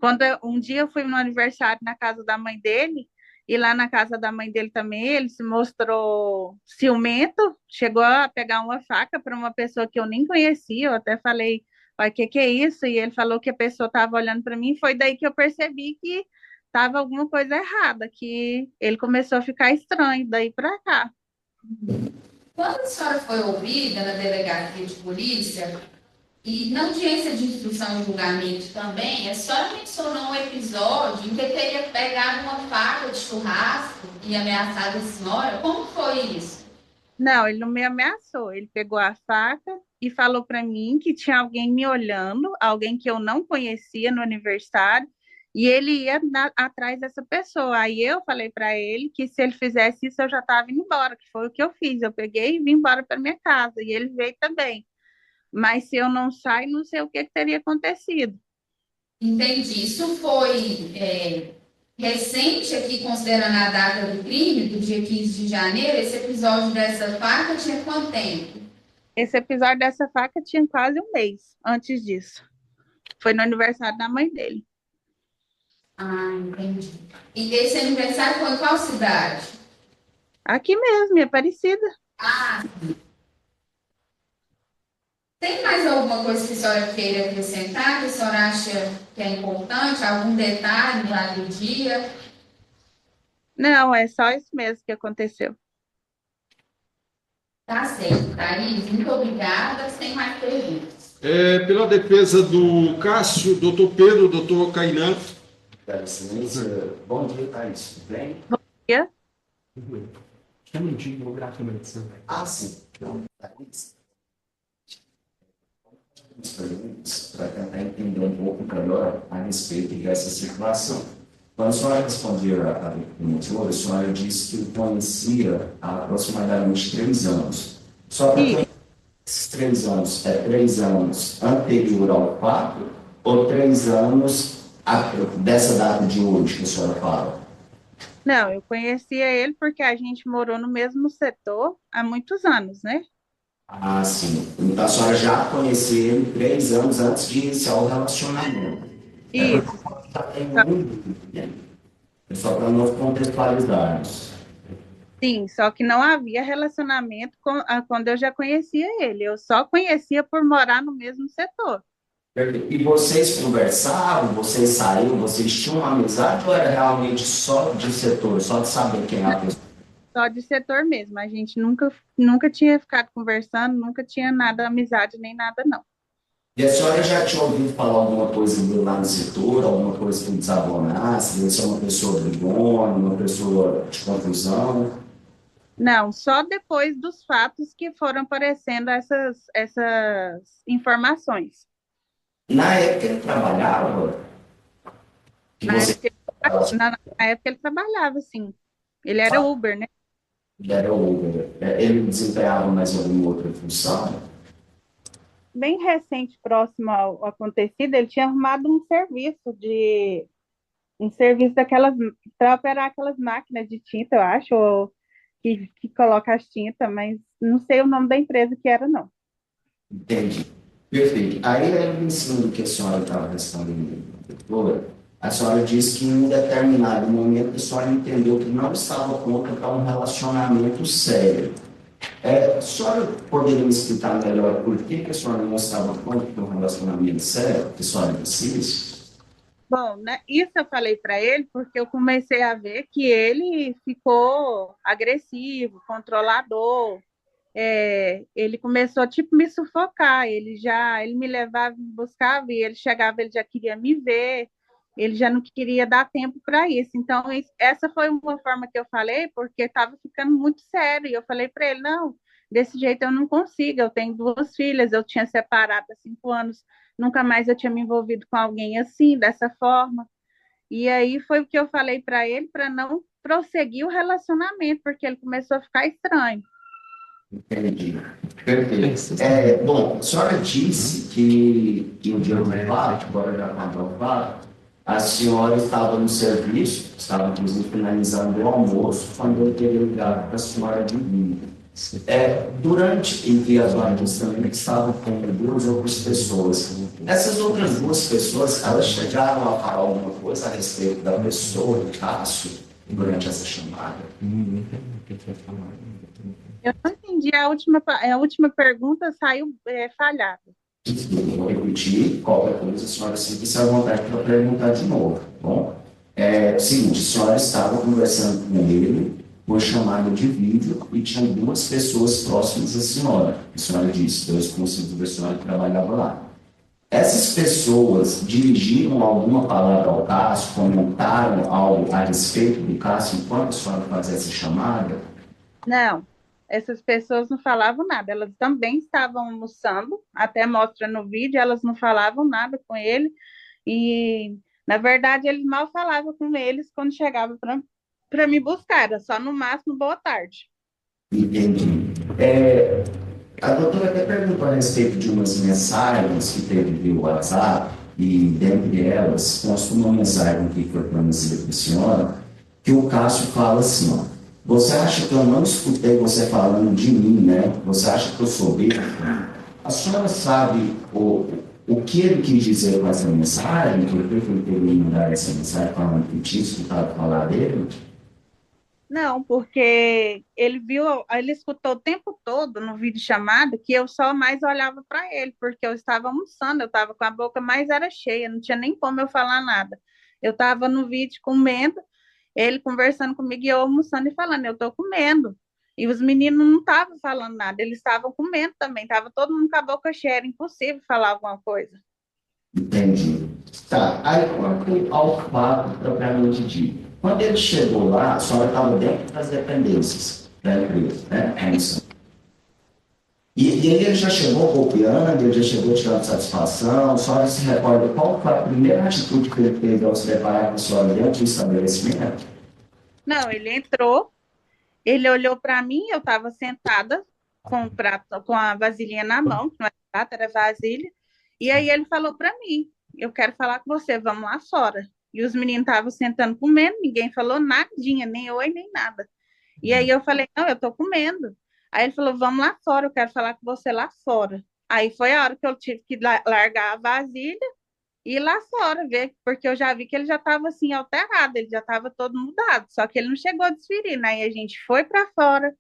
quando um dia eu fui no aniversário na casa da mãe dele, e lá na casa da mãe dele também, ele se mostrou ciumento, chegou a pegar uma faca para uma pessoa que eu nem conhecia, eu até falei, o que é isso? E ele falou que a pessoa estava olhando para mim, foi daí que eu percebi que estava alguma coisa errada, que ele começou a ficar estranho daí para cá. Quando a senhora foi ouvida na delegacia de polícia, e na audiência de instrução e julgamento também, a senhora mencionou um episódio em que ele teria pegado uma faca de churrasco e ameaçado a senhora. Como foi isso? Não, ele não me ameaçou. Ele pegou a faca e falou para mim que tinha alguém me olhando, alguém que eu não conhecia no aniversário, e ele ia atrás dessa pessoa. Aí eu falei para ele que se ele fizesse isso, eu já estava indo embora, que foi o que eu fiz. Eu peguei e vim embora para minha casa, e ele veio também. Mas se eu não saio, não sei o que teria acontecido. Entendi. Isso foi recente aqui, considerando a data do crime, do dia 15 de janeiro. Esse episódio dessa faca tinha quanto tempo? Esse episódio dessa faca tinha quase um mês antes disso. Foi no aniversário da mãe dele. Ah, entendi. E esse aniversário foi em qual cidade? Aqui mesmo, em Aparecida. Ah, tem mais alguma coisa que a senhora queira acrescentar, que a senhora acha que é importante? Algum detalhe lá do dia? Não, é só isso mesmo que aconteceu. Tá certo, Thaís. Muito obrigada. Sem mais perguntas. Pela defesa do Cássio, doutor Pedro, doutor Kainan. Bom dia, Thaís. Tudo bem? Bom dia. Ah, sim. Então, Thaís. Para tentar entender um pouco melhor a respeito dessa situação. Quando a senhora respondeu a pergunta, a senhora disse que conhecia há aproximadamente 3 anos. Só para esses 3 anos, 3 anos anterior ao fato ou 3 anos dessa data de hoje que a senhora fala? Não, eu conhecia ele porque a gente morou no mesmo setor há muitos anos, né? Ah, sim. Então a senhora já conhecia ele 3 anos antes de iniciar o relacionamento. Isso. Só para nós contextualizarmos. Sim, só que não havia relacionamento quando eu já conhecia ele. Eu só conhecia por morar no mesmo setor. E vocês conversavam, vocês saíam, vocês tinham uma amizade ou era realmente só de setor, só de saber quem é a pessoa? Só de setor mesmo. A gente nunca tinha ficado conversando, nunca tinha nada, amizade, nem nada, não. E a senhora já tinha ouvido falar alguma coisa dele lá no setor, alguma coisa que desabonasse, deve ser uma pessoa brigona, uma pessoa de confusão? Não, só depois dos fatos que foram aparecendo essas informações. Na época ele trabalhava? Na época ele trabalhava, sim. Ele era Uber, né? Ele era Uber. Ele desempenhava mais alguma outra função? Bem recente, próximo ao acontecido, ele tinha arrumado um serviço um serviço daquelas, para operar aquelas máquinas de tinta, eu acho, ou que coloca as tintas, mas não sei o nome da empresa que era, não. Entendi. Perfeito. Aí, em cima do que a senhora estava respondendo, doutora, a senhora disse que em um determinado momento a senhora entendeu que não estava pronta para um relacionamento sério. A senhora poderia me explicar melhor por que a senhora não estava pronta para um relacionamento sério, que a senhora precisa? Bom, né, isso eu falei para ele porque eu comecei a ver que ele ficou agressivo, controlador. Ele começou tipo me sufocar. Ele me levava, me buscava e ele chegava, ele já queria me ver. Ele já não queria dar tempo para isso. Então, essa foi uma forma que eu falei, porque estava ficando muito sério. E eu falei para ele: não, desse jeito eu não consigo. Eu tenho duas filhas, eu tinha separado há 5 anos, nunca mais eu tinha me envolvido com alguém assim, dessa forma. E aí foi o que eu falei para ele, para não prosseguir o relacionamento, porque ele começou a ficar estranho. Entendi. Perfeito. Bom, a senhora disse que no dia do fato, agora já contou o fato, a senhora estava no serviço, estava inclusive finalizando o almoço, quando eu teria ligado para a senhora de vídeo. Durante, entre as horas também, estavam com duas outras pessoas. Essas outras duas pessoas, elas chegaram a falar alguma coisa a respeito da pessoa, do Cássio, durante essa chamada? Eu não entendi a última pergunta, saiu falhada. Vou repetir, qualquer coisa, a senhora sinta-se à vontade para perguntar de novo, tá bom? Seguinte, a senhora estava conversando com ele por chamada de vídeo e tinha duas pessoas próximas à senhora. A senhora disse, dois conhecidos da senhora que trabalhavam lá. Essas pessoas dirigiram alguma palavra ao Cássio, comentaram algo a respeito do Cássio enquanto a senhora fazia essa chamada? Não, essas pessoas não falavam nada. Elas também estavam almoçando, até mostra no vídeo, elas não falavam nada com ele. E, na verdade, ele mal falava com eles quando chegava para me buscar. Era só no máximo boa tarde. Entendi. A doutora até perguntou a respeito de umas mensagens que teve via WhatsApp, e dentre elas consta uma mensagem que foi fornecida para a senhora, que o Cássio fala assim, ó, você acha que eu não escutei você falando de mim, né? Você acha que eu sou besta? A senhora sabe o que ele quis dizer com essa mensagem? Por que ele queria mandar essa mensagem falando que tinha escutado falar dele? Não, porque ele escutou o tempo todo no vídeo chamado que eu só mais olhava para ele, porque eu estava almoçando, eu estava com a boca mais era cheia, não tinha nem como eu falar nada. Eu estava no vídeo comendo, ele conversando comigo e eu almoçando e falando, eu estou comendo. E os meninos não estavam falando nada, eles estavam comendo também, estava todo mundo com a boca cheia, era impossível falar alguma coisa. Entendi. Tá, aí quanto ao fato propriamente dito. Quando ele chegou lá, a senhora estava dentro das dependências da empresa, né? E ele já chegou copiando, ele já chegou tirando satisfação, a senhora se recorda qual foi a primeira atitude que ele teve ao se deparar com a senhora dentro do estabelecimento? Não, ele entrou, ele olhou para mim, eu estava sentada com o prato, com a vasilhinha na mão, que não era prato, era vasilha, e aí ele falou para mim, eu quero falar com você, vamos lá fora. E os meninos estavam sentando comendo, ninguém falou nadinha, nem oi, nem nada. E aí eu falei, não, eu estou comendo. Aí ele falou, vamos lá fora, eu quero falar com você lá fora. Aí foi a hora que eu tive que largar a vasilha e ir lá fora, ver, porque eu já vi que ele já estava assim, alterado, ele já estava todo mudado, só que ele não chegou a desferir, né? E a gente foi para fora,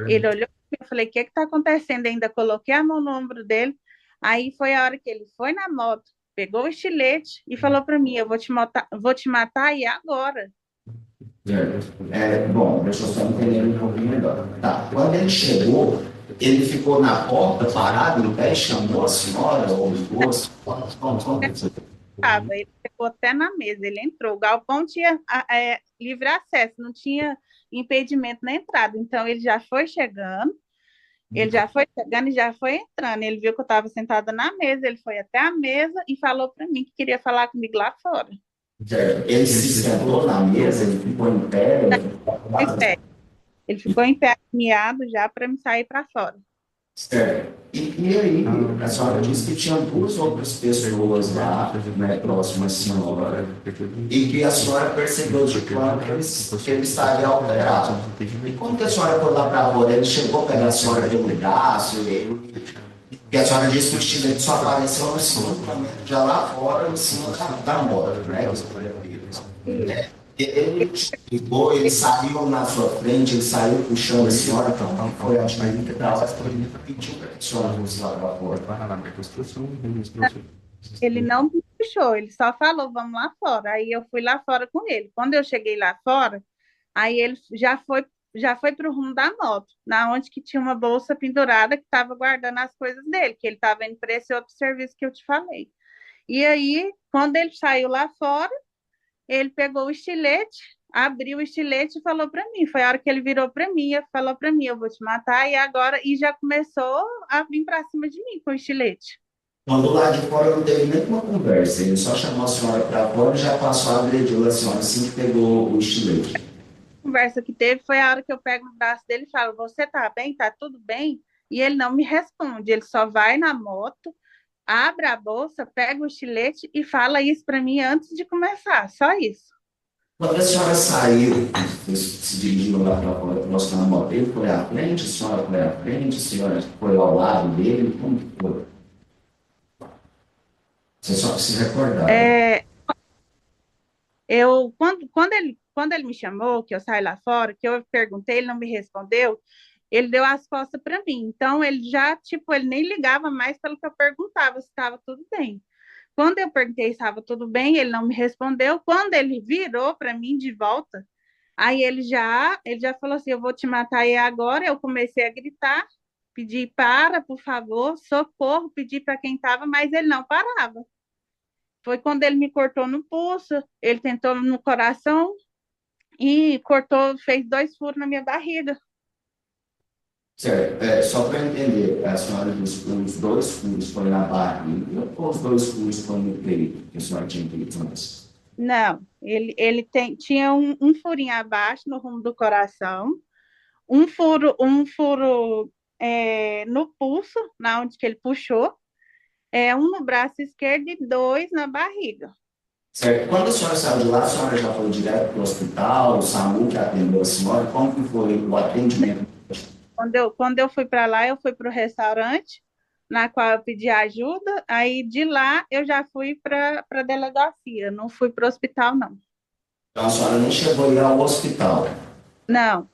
ele olhou, eu falei, o que está acontecendo? Ainda coloquei a mão no ombro dele, aí foi a hora que ele foi na moto, pegou o estilete e falou para mim, eu vou te matar e agora. Bom, deixa eu só entender um pouquinho melhor. Tá, quando ele chegou, ele ficou na porta, parado, em pé, e chamou a senhora, ou os dois? Ele ficou até na mesa, ele entrou. O galpão tinha livre acesso, não tinha impedimento na entrada. Então, ele já foi chegando, e já foi entrando. Ele viu que eu estava sentada na mesa, ele foi até a mesa e falou para mim que queria falar comigo lá fora. Ele se sentou na mesa, ele ficou em pé? Ele ficou em pé, alinhado já para me sair para fora. Certo. E E aí, a senhora disse que tinha duas outras pessoas lá, né, próximas à senhora, e que a senhora percebeu de plano que ele estaria alterado. E quando que a senhora foi lá para fora, ele chegou a pegar a senhora pelo braço, e a senhora disse que o estilete só apareceu no segundo momento, já lá fora, em cima da moto, né? Ele chegou, ele saiu na sua frente, ele saiu puxando a senhora, então foi a direita e tal, pediu para que a senhora fosse lá para fora. Ele não me puxou, ele só falou, vamos lá fora. Aí eu fui lá fora com ele. Quando eu cheguei lá fora, aí ele já foi para o rumo da moto, na onde que tinha uma bolsa pendurada que estava guardando as coisas dele, que ele estava indo para esse outro serviço que eu te falei. E aí, quando ele saiu lá fora, ele pegou o estilete, abriu o estilete e falou para mim. Foi a hora que ele virou para mim e falou para mim, eu vou te matar, e agora, e já começou a vir para cima de mim com o estilete. Quando lá de fora não teve nenhuma conversa, ele só chamou a senhora para fora e já passou a agredir a senhora assim que pegou o estilete. A conversa que teve foi a hora que eu pego no braço dele e falo, você tá bem? Tá tudo bem? E ele não me responde, ele só vai na moto, abre a bolsa, pega o estilete e fala isso para mim antes de começar, só isso. Quando a senhora saiu, se dirigindo lá para fora, mostrando a moto, ele foi à frente, a senhora foi à frente, a senhora foi ao lado dele, como que foi? Você só precisa recordar. Quando ele me chamou, que eu saí lá fora, que eu perguntei, ele não me respondeu, ele deu as costas para mim. Então, ele já, tipo, ele nem ligava mais pelo que eu perguntava se estava tudo bem. Quando eu perguntei se estava tudo bem, ele não me respondeu. Quando ele virou para mim de volta, aí ele já falou assim, eu vou te matar aí agora. Eu comecei a gritar, pedir para, por favor, socorro, pedir para quem estava, mas ele não parava. Foi quando ele me cortou no pulso, ele tentou no coração e cortou, fez 2 furos na minha barriga. Certo, só para entender, a senhora disse que os 2 furos foram na barriga ou os 2 furos foram no peito, que a senhora tinha feito antes? Não, ele tinha um furinho abaixo no rumo do coração, um furo no pulso, na onde que ele puxou, um no braço esquerdo e 2 na barriga. Certo. Quando a senhora saiu de lá, a senhora já foi direto para o hospital, o SAMU que atendeu a senhora, como que foi o atendimento? Quando eu fui para lá, eu fui para o restaurante, na qual eu pedi ajuda, aí de lá eu já fui para a delegacia, não fui para o hospital, não. Então a senhora nem chegou a ir ao hospital. Não,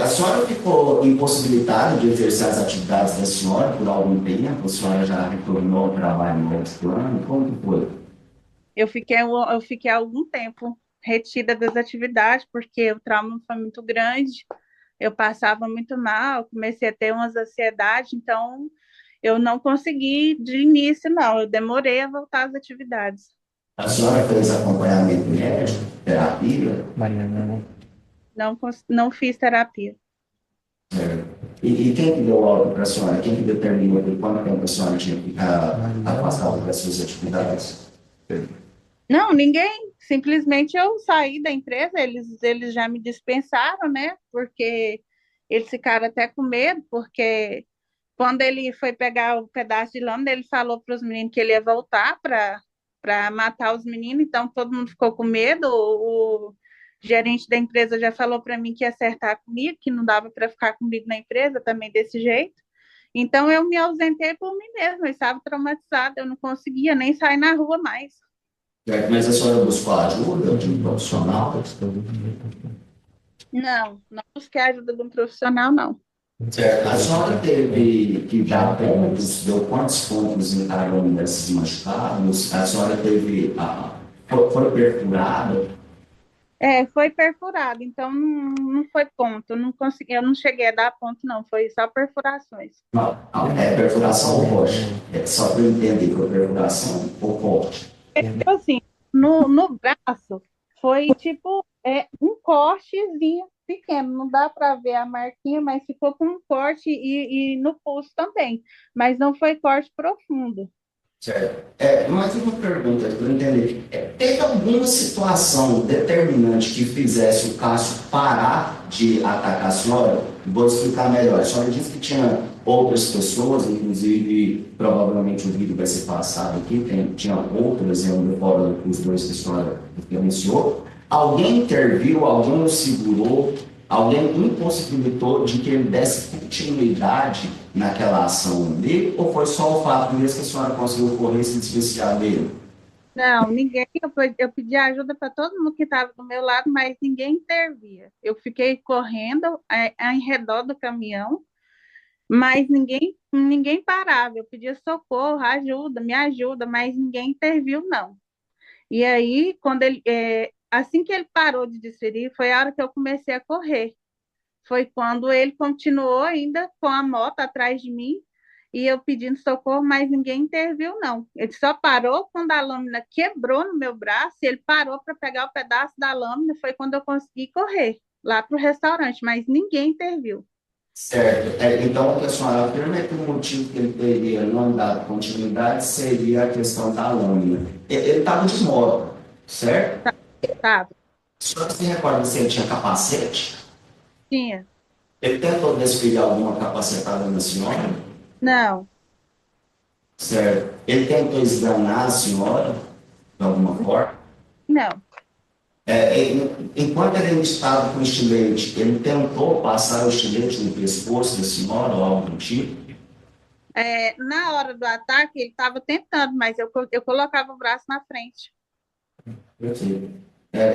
A senhora ficou impossibilitada de exercer as atividades da senhora por algum tempo? A senhora já retornou ao trabalho no outro plano? Como que foi? eu fiquei algum tempo retida das atividades, porque o trauma foi muito grande, eu passava muito mal, comecei a ter umas ansiedades, então eu não consegui de início, não, eu demorei a voltar às atividades. A senhora fez acompanhamento médico, terapia? Não fiz terapia. E quem que deu ordem para a senhora? Quem que determinou por quanto tempo a senhora tinha que ficar afastada das suas atividades? Não, ninguém. Simplesmente eu saí da empresa, eles já me dispensaram, né? Porque eles ficaram até com medo, porque quando ele foi pegar o pedaço de lâmina, ele falou para os meninos que ele ia voltar para matar os meninos, então todo mundo ficou com medo. O gerente da empresa já falou para mim que ia acertar comigo, que não dava para ficar comigo na empresa também desse jeito. Então eu me ausentei por mim mesma, eu estava traumatizada, eu não conseguia nem sair na rua mais. Mas a senhora buscou ajuda de um profissional? Não busquei a ajuda de um profissional, não. Certo. A senhora teve que dar pontos, deu quantos pontos em cada um desses machucados? A senhora teve, foi perfurada? Foi perfurado, então não foi ponto, não consegui, eu não cheguei a dar ponto, não, foi só perfurações. Não, perfuração ou corte? Só para eu entender, foi perfuração ou corte? Então, assim, no braço foi tipo um cortezinho pequeno, não dá para ver a marquinha, mas ficou com um corte e no pulso também, mas não foi corte profundo. Certo. Mas uma pergunta para eu entender. Teve alguma situação determinante que fizesse o Cássio parar de atacar a senhora? Vou explicar melhor. A senhora disse que tinha outras pessoas, inclusive, provavelmente o vídeo vai ser passado aqui, tinha outras, fora os dois que a senhora referenciou. Alguém interviu, alguém o segurou, alguém impossibilitou de que ele desse continuidade naquela ação dele, ou foi só o fato mesmo que a senhora conseguiu correr e se desvencilhar dele? Não, ninguém. Eu pedi ajuda para todo mundo que estava do meu lado, mas ninguém intervia. Eu fiquei correndo em redor do caminhão, mas ninguém parava. Eu pedia socorro, ajuda, me ajuda, mas ninguém interviu, não. E aí, assim que ele parou de desferir, foi a hora que eu comecei a correr. Foi quando ele continuou ainda com a moto atrás de mim e eu pedindo socorro, mas ninguém interviu, não. Ele só parou quando a lâmina quebrou no meu braço e ele parou para pegar o pedaço da lâmina. Foi quando eu consegui correr lá para o restaurante, mas ninguém interviu. Certo. Então, o que a senhora afirma é que o motivo que ele teria não dado continuidade seria a questão da lâmina. Ele estava de moto, certo? Tá, A senhora se recorda se ele tinha capacete? tinha. Ele tentou desviar alguma capacetada na senhora? Não, Certo. Ele tentou esganar a senhora, de alguma forma? não. Enquanto ele estava com o estilete, ele tentou passar o estilete no pescoço da senhora ou algo do tipo? Na hora do ataque, ele estava tentando, mas eu colocava o braço na frente. Perfeito.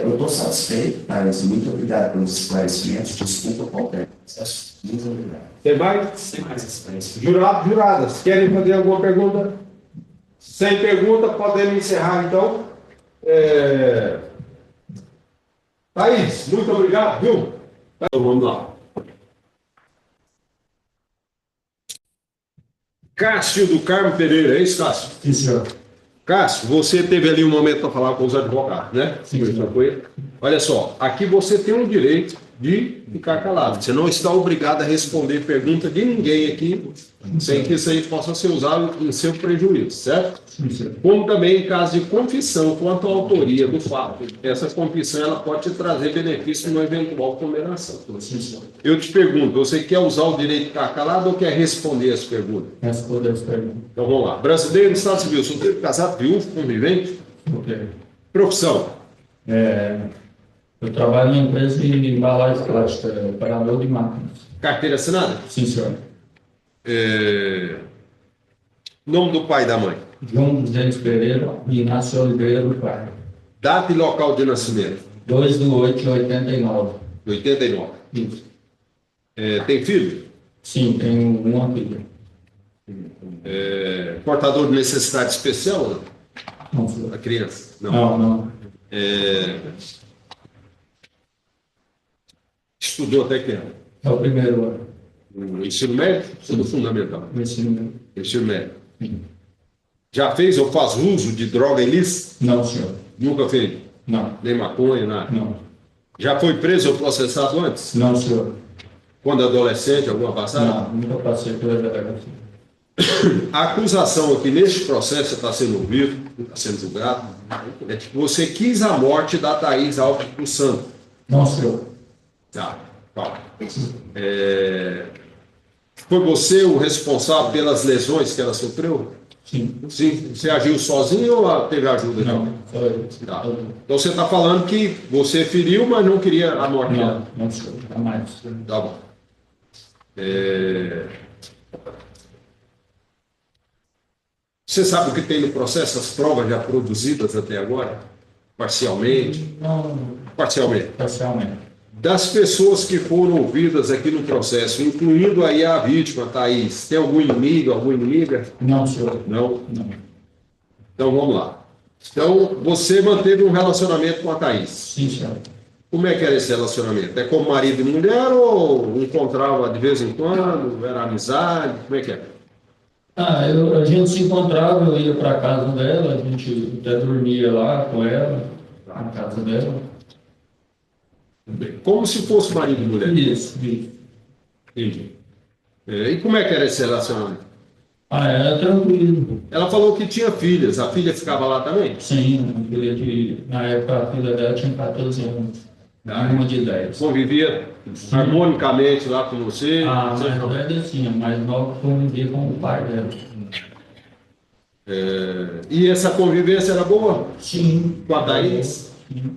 Eu estou satisfeito, Thales. Muito obrigado pelos esclarecimentos. Desculpa qualquer processo. Muito obrigado. Tem mais? Sem mais esclarecimentos. Juradas, querem fazer alguma pergunta? Sem pergunta, podemos encerrar então. Thaís, muito obrigado, viu? Então vamos lá. Cássio do Carmo Pereira, é isso, Cássio? Sim, senhor. Cássio, você teve ali um momento para falar com os advogados, né? Sim, senhor. Olha só, aqui você tem o direito de ficar calado. Você não está obrigado a responder pergunta de ninguém aqui, sem que isso aí possa ser usado em seu prejuízo, certo? Sim, senhor. Como também em caso de confissão quanto à autoria do fato. Essa confissão ela pode te trazer benefício numa eventual condenação. Sim, senhor. Eu te pergunto, você quer usar o direito de ficar calado ou quer responder as perguntas? Responder as perguntas. Então vamos lá. Brasileiro, Estado Civil, solteiro, casado, viúvo, convivente, Ok. profissão. Eu trabalho em empresa de embalagem plástica, operador de máquinas. Carteira assinada? Sim, senhor. Nome do pai e da mãe. João Denis Pereira e Inácio Oliveira do Pai. Data e local de nascimento. 2/8/89. 89. Isso. Tem filho? Sim, tenho uma filha. Portador de necessidade especial ou não? Não, senhor. A criança? Não. Estudou até que ano? É o primeiro ano. No ensino médio ou no fundamental? No ensino médio. Ensino médio. Sim. Já fez ou faz uso de droga ilícita? Não, senhor. Nunca fez? Não. Nem maconha, nada? Não. Já foi preso ou processado antes? Não, senhor. Quando adolescente, alguma passagem? Não, nunca passei pela delegacia. A acusação aqui neste processo está sendo ouvido, está sendo julgado, é que você quis a morte da Thaís Alves dos Santos. Não, senhor. Tá, calma. Foi você o responsável pelas lesões que ela sofreu? Sim. Sim. Você agiu sozinho ou teve ajuda? Não. Foi. Tá. Então você está falando que você feriu, mas não queria a morte dela. Não, senhor. Jamais. Tá bom. Você sabe o que tem no processo, as provas já produzidas até agora? Parcialmente? Não, Parcialmente. parcialmente. Das pessoas que foram ouvidas aqui no processo, incluindo aí a vítima, Thaís, tem algum inimigo, alguma inimiga? Não, senhor. Não? Não. Então vamos lá. Então você manteve um relacionamento com a Thaís. Sim, senhor. Como é que era esse relacionamento? É como marido e mulher ou encontrava de vez em quando? Era amizade? Como é que é? A gente se encontrava, eu ia para casa dela, a gente até dormia lá com ela, na casa dela. Como se fosse marido e mulher. Isso. Entendi. E como é que era esse relacionamento? Ah, era tranquilo. Ela falou que tinha filhas. A filha ficava lá também? Sim, na época a filha dela tinha 14 anos. Uma de 10. Convivia harmonicamente lá com você? A mais velha sim, a mais nova convivia com o pai dela. E essa convivência era boa? Sim. Com a Thaís? Sim.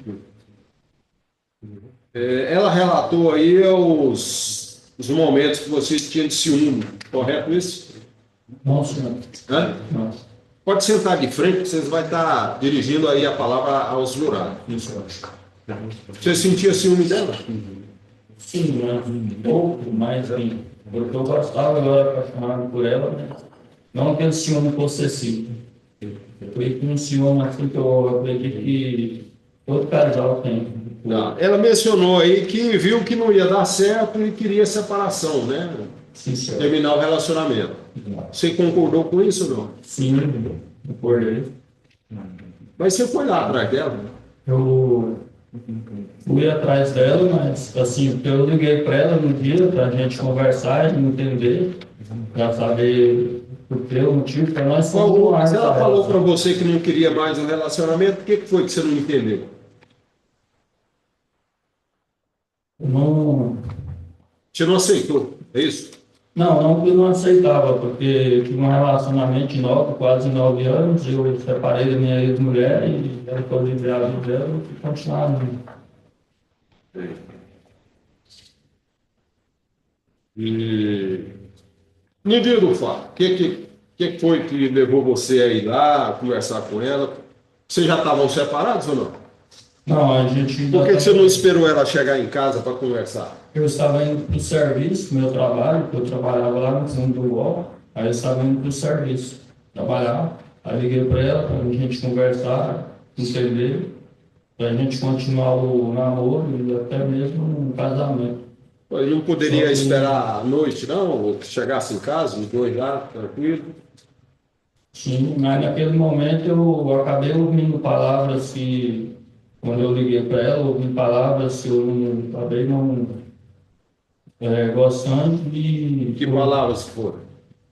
Ela relatou aí os momentos que você tinha de ciúme, correto isso? Não, senhor. Hã? Não. Pode sentar de frente, vocês vão estar dirigindo aí a palavra aos jurados. Isso. Você sentia ciúme dela? Sim, né? Um pouco, mas assim, porque eu gostava, eu era apaixonado por ela, né? Não aquele ciúme possessivo. Foi um ciúme assim que eu acredito que todo casal tem. Tá. Ela mencionou aí que viu que não ia dar certo e queria separação, né? Sim, senhor. Terminar o relacionamento. Você concordou com isso ou não? Sim, acordei. Mas você foi lá atrás dela? Eu fui atrás dela, mas assim, porque eu liguei para ela no dia para a gente conversar e entender, para saber o que o motivo para nós continuar. Se ela falou para você que não queria mais um relacionamento, o que foi que você não entendeu? Não, Você não aceitou, é isso? não que eu não aceitava, porque eu tive um relacionamento de quase 9 anos, eu separei da minha ex-mulher e ela foi viver a vida dela e continuar. E no dia do fato, o que foi que levou você a ir lá, a conversar com ela? Vocês já estavam separados ou não? Não, a gente ainda Por que você não esperou ela chegar em casa para conversar? Eu estava indo para o serviço, meu trabalho, que eu trabalhava lá no fundo do UOL, aí eu estava indo para o serviço, trabalhar, aí liguei para ela, para a gente conversar, entender, para a gente continuar o namoro e até mesmo um casamento. Ele não poderia Só que- esperar a noite, não? Ou que chegasse em casa, os dois lá, tranquilo? Sim, mas naquele momento eu acabei ouvindo palavras que, quando eu liguei para ela, eu ouvi palavras que eu acabei não gostando de... Que palavras foram?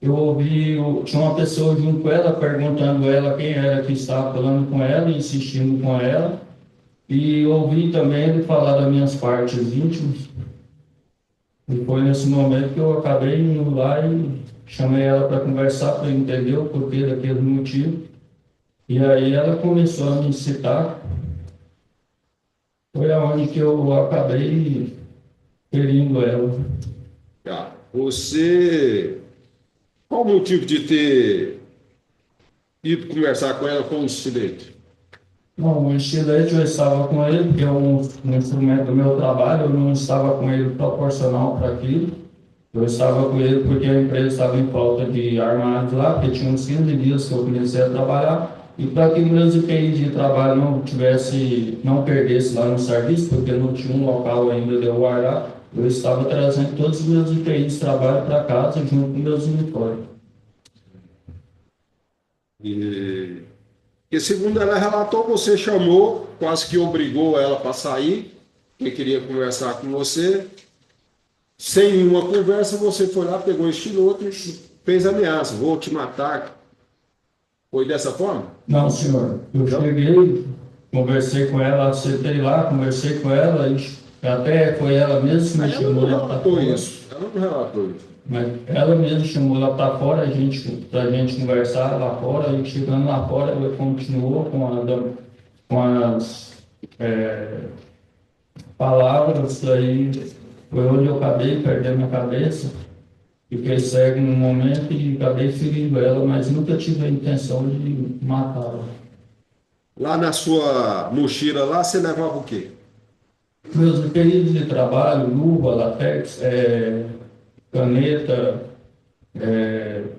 Eu ouvi, tinha uma pessoa junto com ela, perguntando ela quem era que estava falando com ela, insistindo com ela. E ouvi também ele falar das minhas partes íntimas. E foi nesse momento que eu acabei indo lá e chamei ela para conversar, para entender o porquê daquele motivo. E aí ela começou a me incitar. Foi aonde que eu acabei ferindo ela. Tá. Qual o motivo de ter ido conversar com ela com o estilete? Não, o estilete eu estava com ele, porque é um instrumento do meu trabalho, eu não estava com ele proporcional para aquilo. Eu estava com ele porque a empresa estava em falta de armários lá, porque tinha uns 15 dias que eu comecei a trabalhar, e para que meus EPIs de trabalho não perdesse lá no serviço, porque não tinha um local ainda de eu guardar, eu estava trazendo todos os meus EPIs de trabalho para casa junto com meus uniformes. E segundo ela relatou, você chamou, quase que obrigou ela para sair, que queria conversar com você. Sem nenhuma conversa, você foi lá, pegou o estiloto e fez ameaça, vou te matar. Foi dessa forma? Não, senhor. Eu cheguei, conversei com ela, sentei lá, conversei com ela, e até foi ela mesma que me Ela chamou não lá para relatou fora. isso. Ela não relatou isso. Mas ela mesma chamou lá para fora, pra gente conversar lá fora, e chegando lá fora, ela continuou com as palavras, aí foi onde eu acabei perdendo minha cabeça, fiquei cego no momento e acabei ferindo ela, mas nunca tive a intenção de matá-la. Lá na sua mochila, lá você levava o quê? Meus períodos de trabalho, luva, latex, caneta,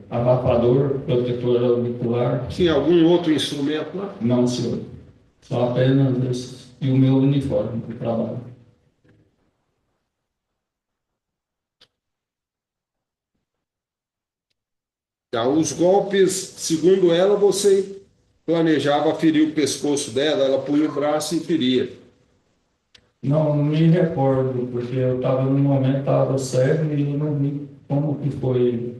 abafador, protetor auricular. Tinha algum outro instrumento lá? Não, senhor. Só apenas esses. E o meu uniforme de trabalho. Tá, os golpes, segundo ela, você planejava ferir o pescoço dela, ela punha o braço e feria. Não me recordo, porque eu estava no momento, estava cego e eu não vi como que foi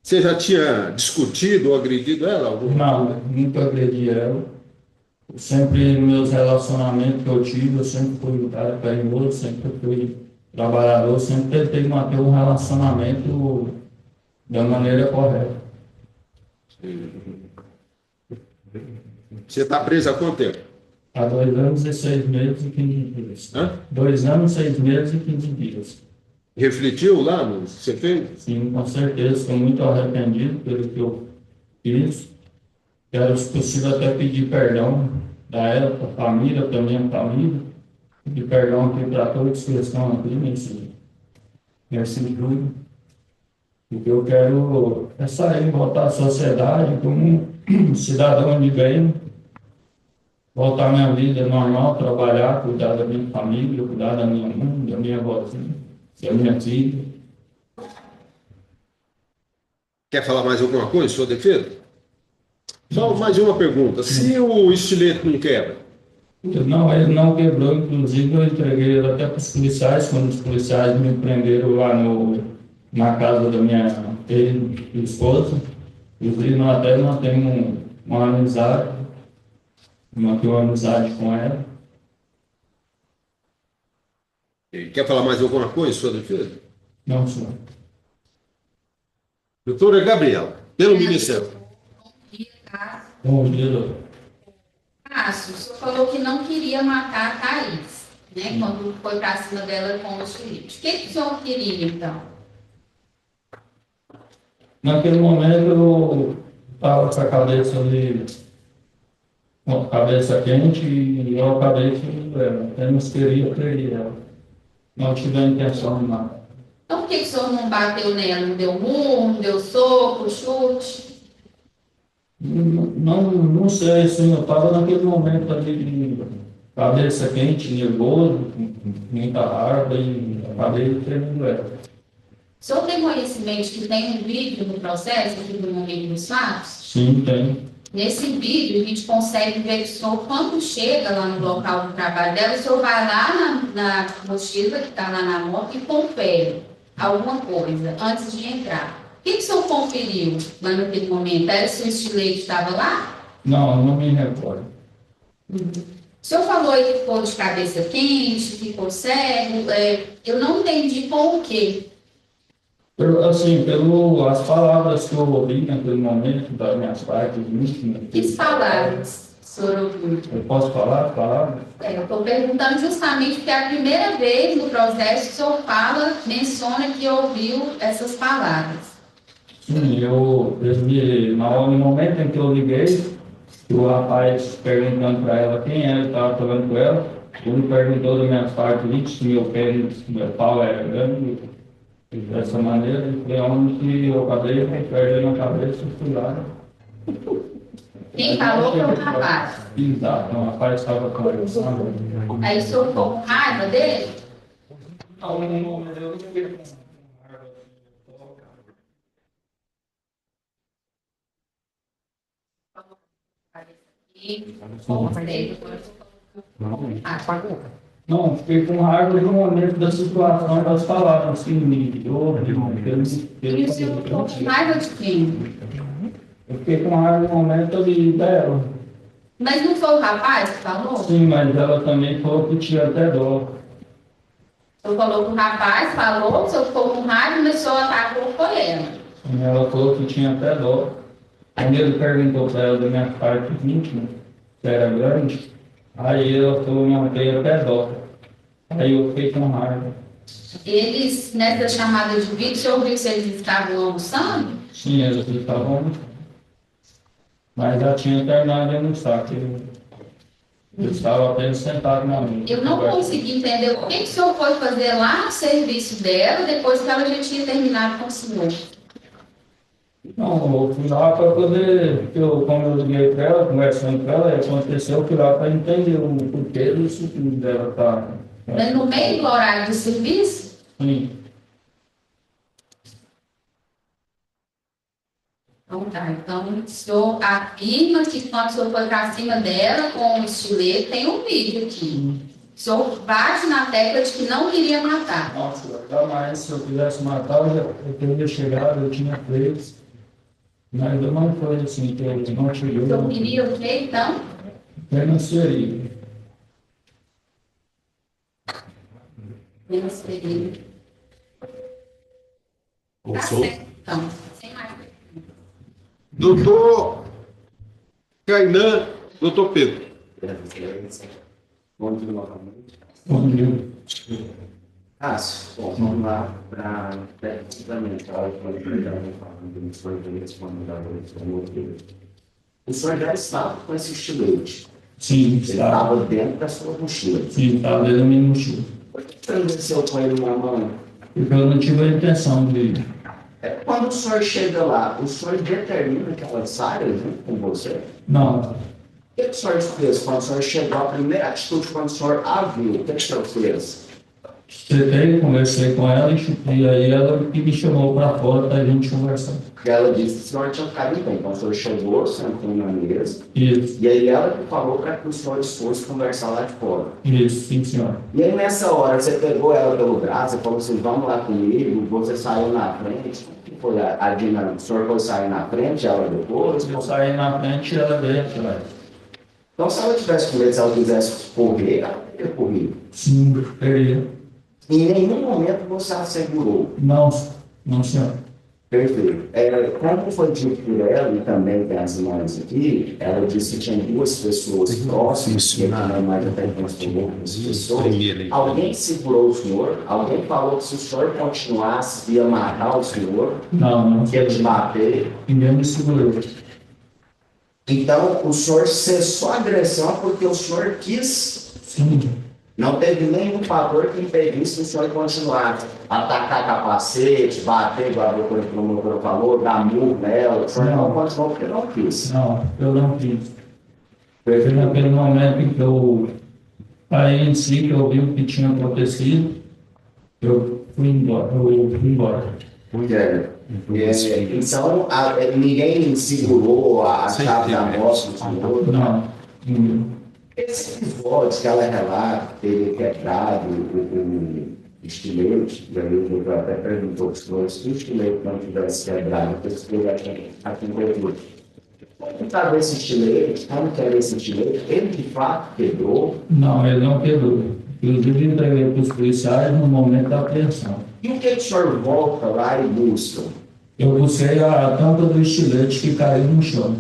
Você já tinha discutido ou agredido ela? Não, nunca agredi ela. Sempre nos meus relacionamentos que eu tive, eu sempre fui um cara carinhoso, sempre fui trabalhador, sempre tentei manter um relacionamento da maneira correta. Você está preso há quanto tempo? Há 2 anos e 6 meses e 15 dias. Hã? 2 anos, 6 meses e 15 dias. Refletiu lá no que você fez? Sim, com certeza, estou muito arrependido pelo que eu fiz. Quero, se possível, até pedir perdão da ela, para a família, para a minha família. Pedir perdão aqui para todos que estão aqui nesse grupo. Porque eu quero é sair, voltar à sociedade como um cidadão de bem, voltar à minha vida normal, trabalhar, cuidar da minha família, cuidar da minha mãe, da minha avózinha, da minha filha. Quer falar mais alguma coisa em sua defesa? Só mais uma pergunta. Se o estilete não quebra? Não, ele não quebrou, inclusive eu entreguei ele até para os policiais, quando os policiais me prenderam lá na casa da minha esposa. Inclusive, nós até mantemos uma amizade, mantive uma amizade com ela. Quer falar mais alguma coisa em sua defesa? Não, senhor. Doutora Gabriela, pelo Ministério. Bom dia, doutor. Cássio, o senhor falou que não queria matar a Thaís, né? Quando foi para cima dela com os filhos. O que o senhor queria, então? Naquele momento eu estava com a cabeça ali, com a cabeça quente, e eu acabei que apenas queria ferir ela. Não tive a intenção de matar. Então, por que o senhor não bateu nela? Não deu murro, não deu soco, chute? Não sei, assim, eu estava naquele momento ali de cabeça quente, nervoso, com muita raiva e acabei ferindo ela. O senhor tem conhecimento que tem um vídeo no processo, aqui do momento dos fatos? Sim, tem. Nesse vídeo, a gente consegue ver que o senhor, quando chega lá no local do trabalho dela, o senhor vai lá na mochila que está lá na moto e confere alguma coisa antes de entrar. O que o senhor conferiu lá naquele momento? Era se o estilete estava lá? Não me recordo. O senhor falou aí que ficou de cabeça quente, ficou cego. Eu não entendi com o quê. Assim, pelas palavras que eu ouvi naquele momento, das minhas partes íntimas. Que palavras o senhor ouviu? Eu posso falar palavras? Eu estou perguntando justamente porque é a primeira vez no processo que o senhor menciona que ouviu essas palavras. Sim, no momento em que eu liguei, o rapaz perguntando para ela quem era, estava falando com ela, ele perguntou das minhas partes íntimas, se meu pau era grande, dessa maneira, e foi onde que eu acabei perdendo a cabeça e fui lá. Quem falou foi o rapaz. Exato, o rapaz estava conversando. Aí o senhor ficou com raiva dele? Não, eu não fiquei com raiva. Não, fiquei com raiva no momento da situação das palavras que me deu. E o senhor ficou com raiva de quem? Eu fiquei com raiva no momento ali dela. Mas não foi o rapaz que falou? Sim, mas ela também falou que tinha até dó. O senhor falou que o rapaz falou, o senhor ficou com raiva, mas o senhor atacou foi ela. Sim, ela falou que tinha até dó. Quando ele perguntou para ela da minha parte íntima, se era grande, aí ela falou, não, tem até dó. Aí eu fiquei com raiva. Eles, nessa chamada de vídeo, o senhor viu se eles estavam almoçando? Sim, eles estavam. Mas já tinha terminado de almoçar, que eu estava apenas sentado na mesa. Eu não consegui entender o que o senhor foi fazer lá no serviço dela, depois que ela já tinha terminado com o senhor. Não, eu fui lá para poder, como eu liguei para ela, conversando com ela, aconteceu, eu fui lá para entender o porquê disso tudo dela estar. Mas no meio do horário do serviço? Sim. Então tá, então o senhor afirma que quando o senhor foi para cima dela com o estilete, tem um vídeo aqui. O senhor bate na tecla de que não queria matar. Nossa, jamais, se eu quisesse matar, eu teria chegado, eu tinha feito. Mas não foi assim, que eu não cheguei. O senhor queria o quê, então? Apenas seria. Menos período. Tá Sou. certo, então. Sem mais. Doutor Kainan, doutor Pedro. Bom dia novamente. Bom dia. Bom, vamos lá para tecnicamente, a hora que eu estava falando do sorvete, o senhor já estava com esse estilete. Sim, Ele estava. estava dentro da sua mochila. Sim, estava dentro da minha mochila. Por que aconteceu com ele na mão? Porque eu não tive a intenção de. Quando o senhor chega lá, o senhor determina que ela saia junto com você? Não. O que o senhor fez quando o senhor chegou? A primeira atitude quando o senhor a viu, o que o senhor fez? Sentei, conversei com ela e aí ela que me chamou para fora para a gente conversar. Porque ela disse que o senhor tinha ficado bem. Então o senhor chegou, sentou na mesa, Isso, e aí ela que falou para que o senhor fosse conversar lá de fora. isso, sim, senhor. E aí nessa hora você pegou ela pelo braço, você falou assim, vamos lá comigo, você saiu na frente. Como que foi a dinâmica? O senhor foi sair na frente, ela depois? Eu saí na frente e ela veio atrás. Então se ela tivesse com medo, se ela quisesse correr, ela teria corrido. Sim, queria. Em nenhum momento você a segurou. Não, não, senhor. Perfeito. Como foi dito por ela, e também tem as mães aqui, ela disse que tinha duas pessoas próximas, que também mais até transformou com as pessoas. Alguém segurou o senhor? Alguém falou que se o senhor continuasse, ia matar o senhor? Não. Que ia te bater? Ninguém me segurou. Então, o senhor cessou a agressão porque o senhor quis. Sim. Não teve nenhum fator que impedisse o senhor continuar a atacar capacete, bater, igual a doutora falou, dar murro nela. O senhor não continuou porque não quis. Não, eu não fiz. Foi naquele momento em que eu, aí em si, que eu vi o que tinha acontecido, eu fui embora. Então, ninguém segurou a chave da moto do senhor? Não. Esse episódio que ela relata, que teria quebrado o estilete, e aí o doutor até perguntou se o estilete não tivesse quebrado, porque esse estilete aqui em Goiânia. Como estava esse estilete? Como que era esse estilete? Ele de fato quebrou? Não, ele não quebrou. Inclusive, entreguei para os policiais no momento da apreensão. E o que o senhor volta lá e busca? Eu busquei a tampa do estilete que caiu no chão.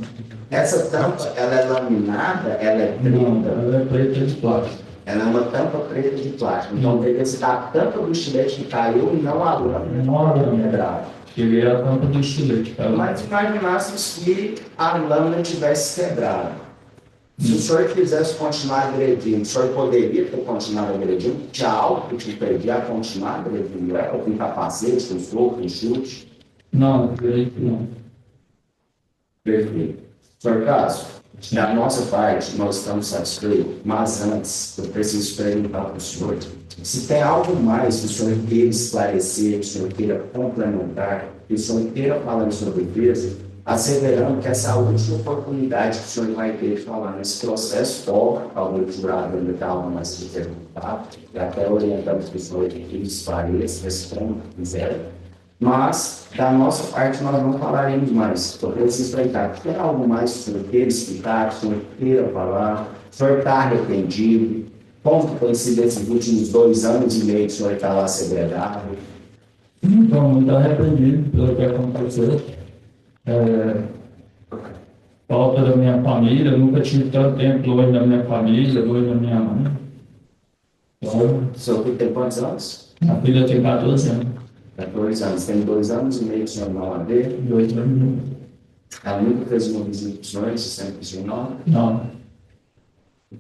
Essa tampa, ela é laminada, ela é Não, preta? ela é preta de plástico. Ela é uma tampa preta de plástico. Então, deve ser a tampa do estilete que caiu e não a lâmina. Não a lâmina. Quebrada. Cheguei a tampa do estilete. Caiu. Mas imaginássemos que a lâmina tivesse quebrado. Se o senhor quisesse continuar agredindo, o senhor poderia ter continuado agredindo? Tinha algo que te impedia a continuar agredindo ela, com capacete, com soco, com chute? Não, acredito que não. Perfeito. Senhor Cássio, da nossa parte, nós estamos satisfeitos, mas antes, eu preciso perguntar para o senhor se tem algo mais que o senhor queira esclarecer, que o senhor queira complementar, que o senhor queira falar sobre defesa, asseverando que essa é a última oportunidade que o senhor vai ter de falar nesse processo, ou talvez o jurado ainda está algo mais que perguntar, e até orientamos que o senhor esclareça, responda, quiser. Mas, da nossa parte, nós não falaremos mais. Eu preciso perguntar, tem algo mais que o senhor queira explicar, que o senhor queira falar? O senhor está arrependido? Como tem sido esses últimos 2 anos e meio que o senhor está lá segregado? Então, muito arrependido pelo que aconteceu. Falta da minha família, eu nunca tive tanto tempo longe da minha família, longe da minha mãe. Então, O senhor tem quantos anos? a filha tem 14 anos. 14 anos. Tem 2 anos e meio que o senhor não a vê. 2 anos. Ela nunca fez uma visita para o senhor, você sempre disse não? Não,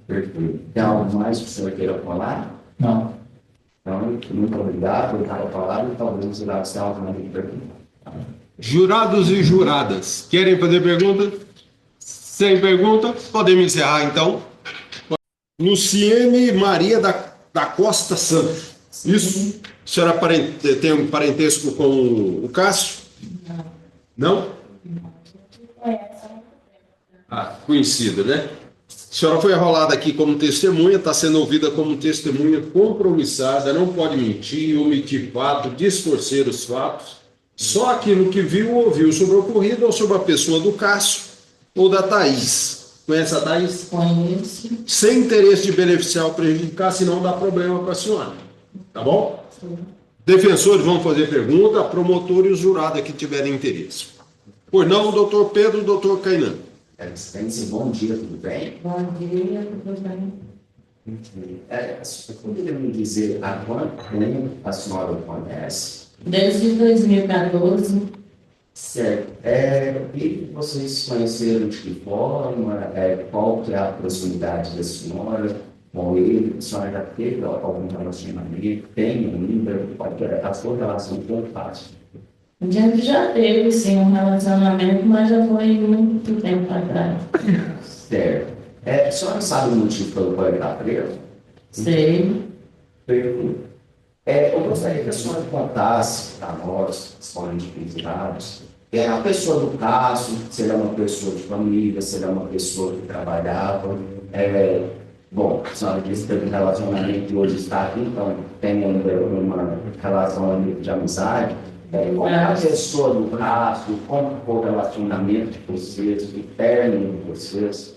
Perfeito. Tem algo mais que o senhor queira falar? não. Então, muito obrigado por estar falando. Talvez o jurado tenha algo mais que perguntar. Jurados e juradas, querem fazer pergunta? Sem pergunta, podemos encerrar então. Luciene Maria da Costa Santos. Isso? A senhora tem um parentesco com o Cássio? Não? Ah, conhecida, né? A senhora foi arrolada aqui como testemunha, está sendo ouvida como testemunha compromissada, não pode mentir, omitir fato, distorcer os fatos. Só aquilo que viu ou ouviu sobre o ocorrido ou sobre a pessoa do Cássio ou da Thaís. Conhece a Thaís? Conheço. Sem interesse de beneficiar ou prejudicar, senão dá problema para a senhora. Tá bom? Defensores vão fazer pergunta, promotor e os jurados que tiverem interesse. Pois não, doutor Pedro, doutor Kainan. Excelência, bom dia, tudo bem? Bom dia, tudo bem? Você poderia me dizer há quanto tempo a senhora o conhece? Desde 2014. Certo. E vocês se conheceram de que forma? Qual que é a proximidade da senhora com ele? A senhora já teve algum relacionamento? Tem ainda? Qual que é a sua relação com o Cássio? A gente já teve, sim, um relacionamento, mas já foi muito tempo atrás. Certo. A senhora sabe o motivo pelo qual ele está preso? Sei. Pergunta. Eu gostaria que a senhora contasse para nós, histórias de pensados, a pessoa do caso, se ele é uma pessoa de família, se ele é uma pessoa que trabalhava. Bom, a senhora disse que teve um relacionamento e hoje está aqui, então tem ainda uma relação de amizade. Como é a pessoa do caso, como foi o relacionamento de vocês, o término de vocês?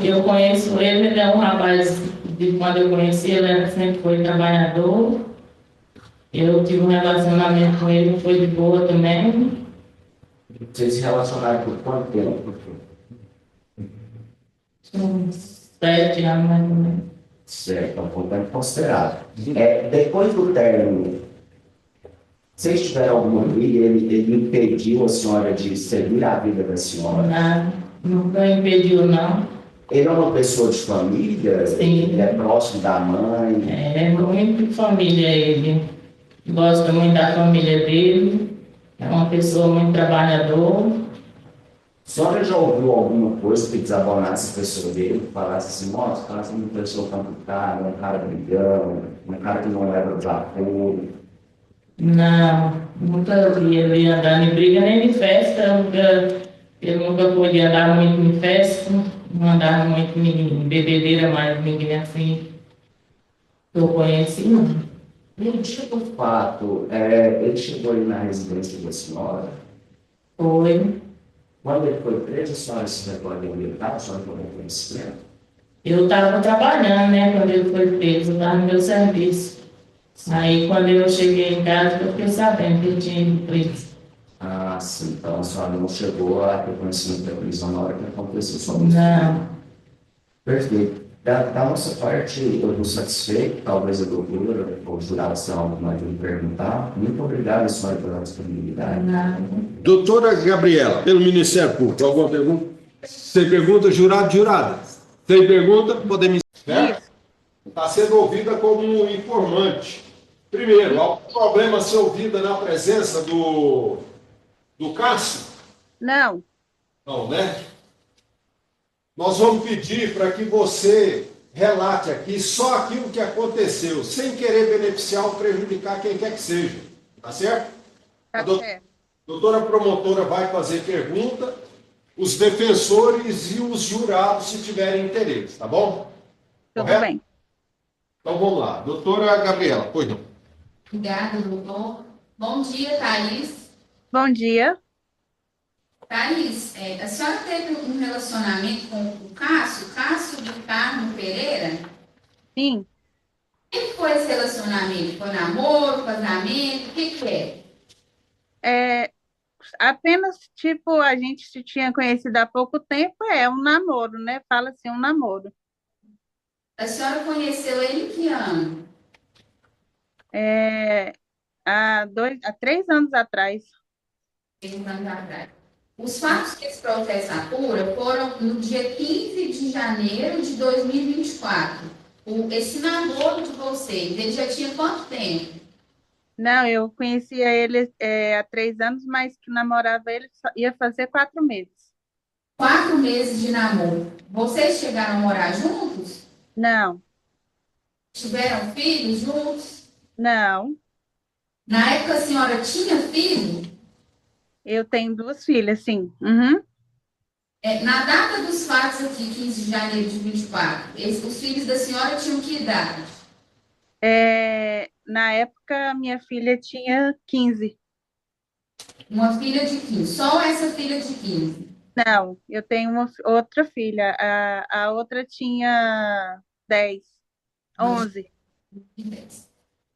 Eu conheço ele é um rapaz, de quando eu conheci ele sempre foi trabalhador. Eu tive um relacionamento com ele, foi de boa também. Vocês se relacionaram por quanto tempo? Uns 7 anos mais ou menos. Certo, é um tempo considerável. Depois do término, vocês tiveram alguma briga, ele impediu a senhora de seguir a vida da senhora? Nada, nunca impediu, não. Ele é uma pessoa de família? Sim. Ele é próximo da mãe? É muito família ele. Gosta muito da família dele. É uma pessoa muito trabalhadora. A senhora já ouviu alguma coisa que desabonasse a pessoa dele? Falasse assim, nossa, cara, você é uma pessoa complicada, um cara brigão, um cara que não leva desaforo. Não, nunca vi ele andando em briga nem em festa. Ele nunca podia andar muito em festa, não andava muito em bebedeira, mas ninguém assim que eu conheci, não. No dia do fato, ele chegou ali na residência da senhora. Foi. Quando ele foi preso, a senhora se recorda onde ele estava? A senhora tomou conhecimento? Eu estava trabalhando, né, quando ele foi preso, lá no meu serviço. Aí, quando eu cheguei em casa, eu fiquei sabendo que ele tinha ido preso. Ah, sim. Então a senhora não chegou a ter conhecimento da prisão na hora que aconteceu só isso? Não. Perfeito. Da nossa parte, eu estou satisfeito. Talvez a doutora ou o jurado se algo mais me perguntar. Muito obrigado, senhora, pela disponibilidade. Não. Doutora Gabriela, pelo Ministério Público, alguma pergunta? Sem pergunta, jurada? Sem pergunta, podemos... Está sendo ouvida como um informante. Primeiro, algum problema ser ouvida na presença do Cássio? Não. Não, né? Nós vamos pedir para que você relate aqui só aquilo que aconteceu, sem querer beneficiar ou prejudicar quem quer que seja. Tá certo? Tá certo. Doutora promotora vai fazer pergunta, os defensores e os jurados, se tiverem interesse, tá bom? Tudo Correto? bem. Então vamos lá. Doutora Gabriela, pois não. Obrigada, doutor. Bom dia, Thaís. Bom dia. Thaís, a senhora teve um relacionamento com o Cássio do Carmo Pereira? Sim. Como foi esse relacionamento? Foi namoro, casamento? O que é? Apenas, tipo, a gente se tinha conhecido há pouco tempo, é um namoro, né? Fala assim, um namoro. A senhora conheceu ele em que ano? Há 3 anos atrás. 3 anos atrás. Os fatos que esse processo apura foram no dia 15 de janeiro de 2024. Esse namoro de vocês, ele já tinha quanto tempo? Não, eu conhecia ele há 3 anos, mas que namorava ele ia fazer 4 meses. 4 meses de namoro. Vocês chegaram a morar juntos? Não, Tiveram filhos juntos? não. Na época a senhora tinha filho? Eu tenho 2 filhas, sim. Uhum. Na data dos fatos aqui, 15 de janeiro de 24, os filhos da senhora tinham que idade? Na época, minha filha tinha 15. Uma filha de 15. Só essa filha de 15. Não, eu tenho outra filha. A outra tinha 10, 11.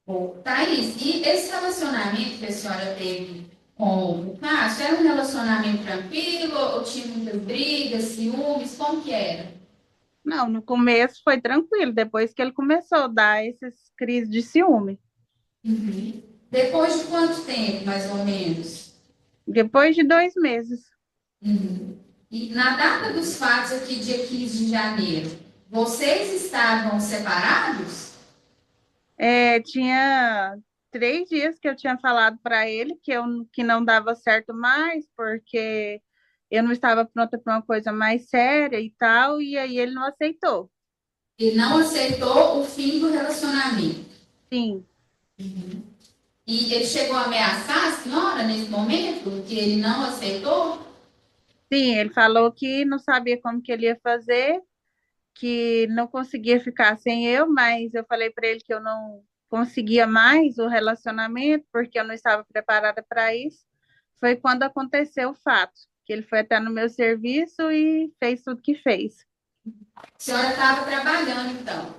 Bom, Thaís, e esse relacionamento que a senhora teve com o Cássio, era um relacionamento tranquilo ou tinha muitas brigas, ciúmes? Como que era? Não, no começo foi tranquilo, depois que ele começou a dar esses crises de ciúme. Uhum. Depois de quanto tempo, mais ou menos? Depois de 2 meses. Uhum. E na data dos fatos aqui, dia 15 de janeiro, vocês estavam separados? Tinha 3 dias que eu tinha falado para ele que não dava certo mais, porque eu não estava pronta para uma coisa mais séria e tal, e aí ele não aceitou. E não aceitou o fim do relacionamento. Sim, E ele chegou a ameaçar a senhora nesse momento, que ele não aceitou? sim, ele falou que não sabia como que ele ia fazer, que não conseguia ficar sem eu, mas eu falei para ele que eu não conseguia mais o relacionamento, porque eu não estava preparada para isso. Foi quando aconteceu o fato, que ele foi até no meu serviço e fez tudo que fez. A senhora estava trabalhando, então.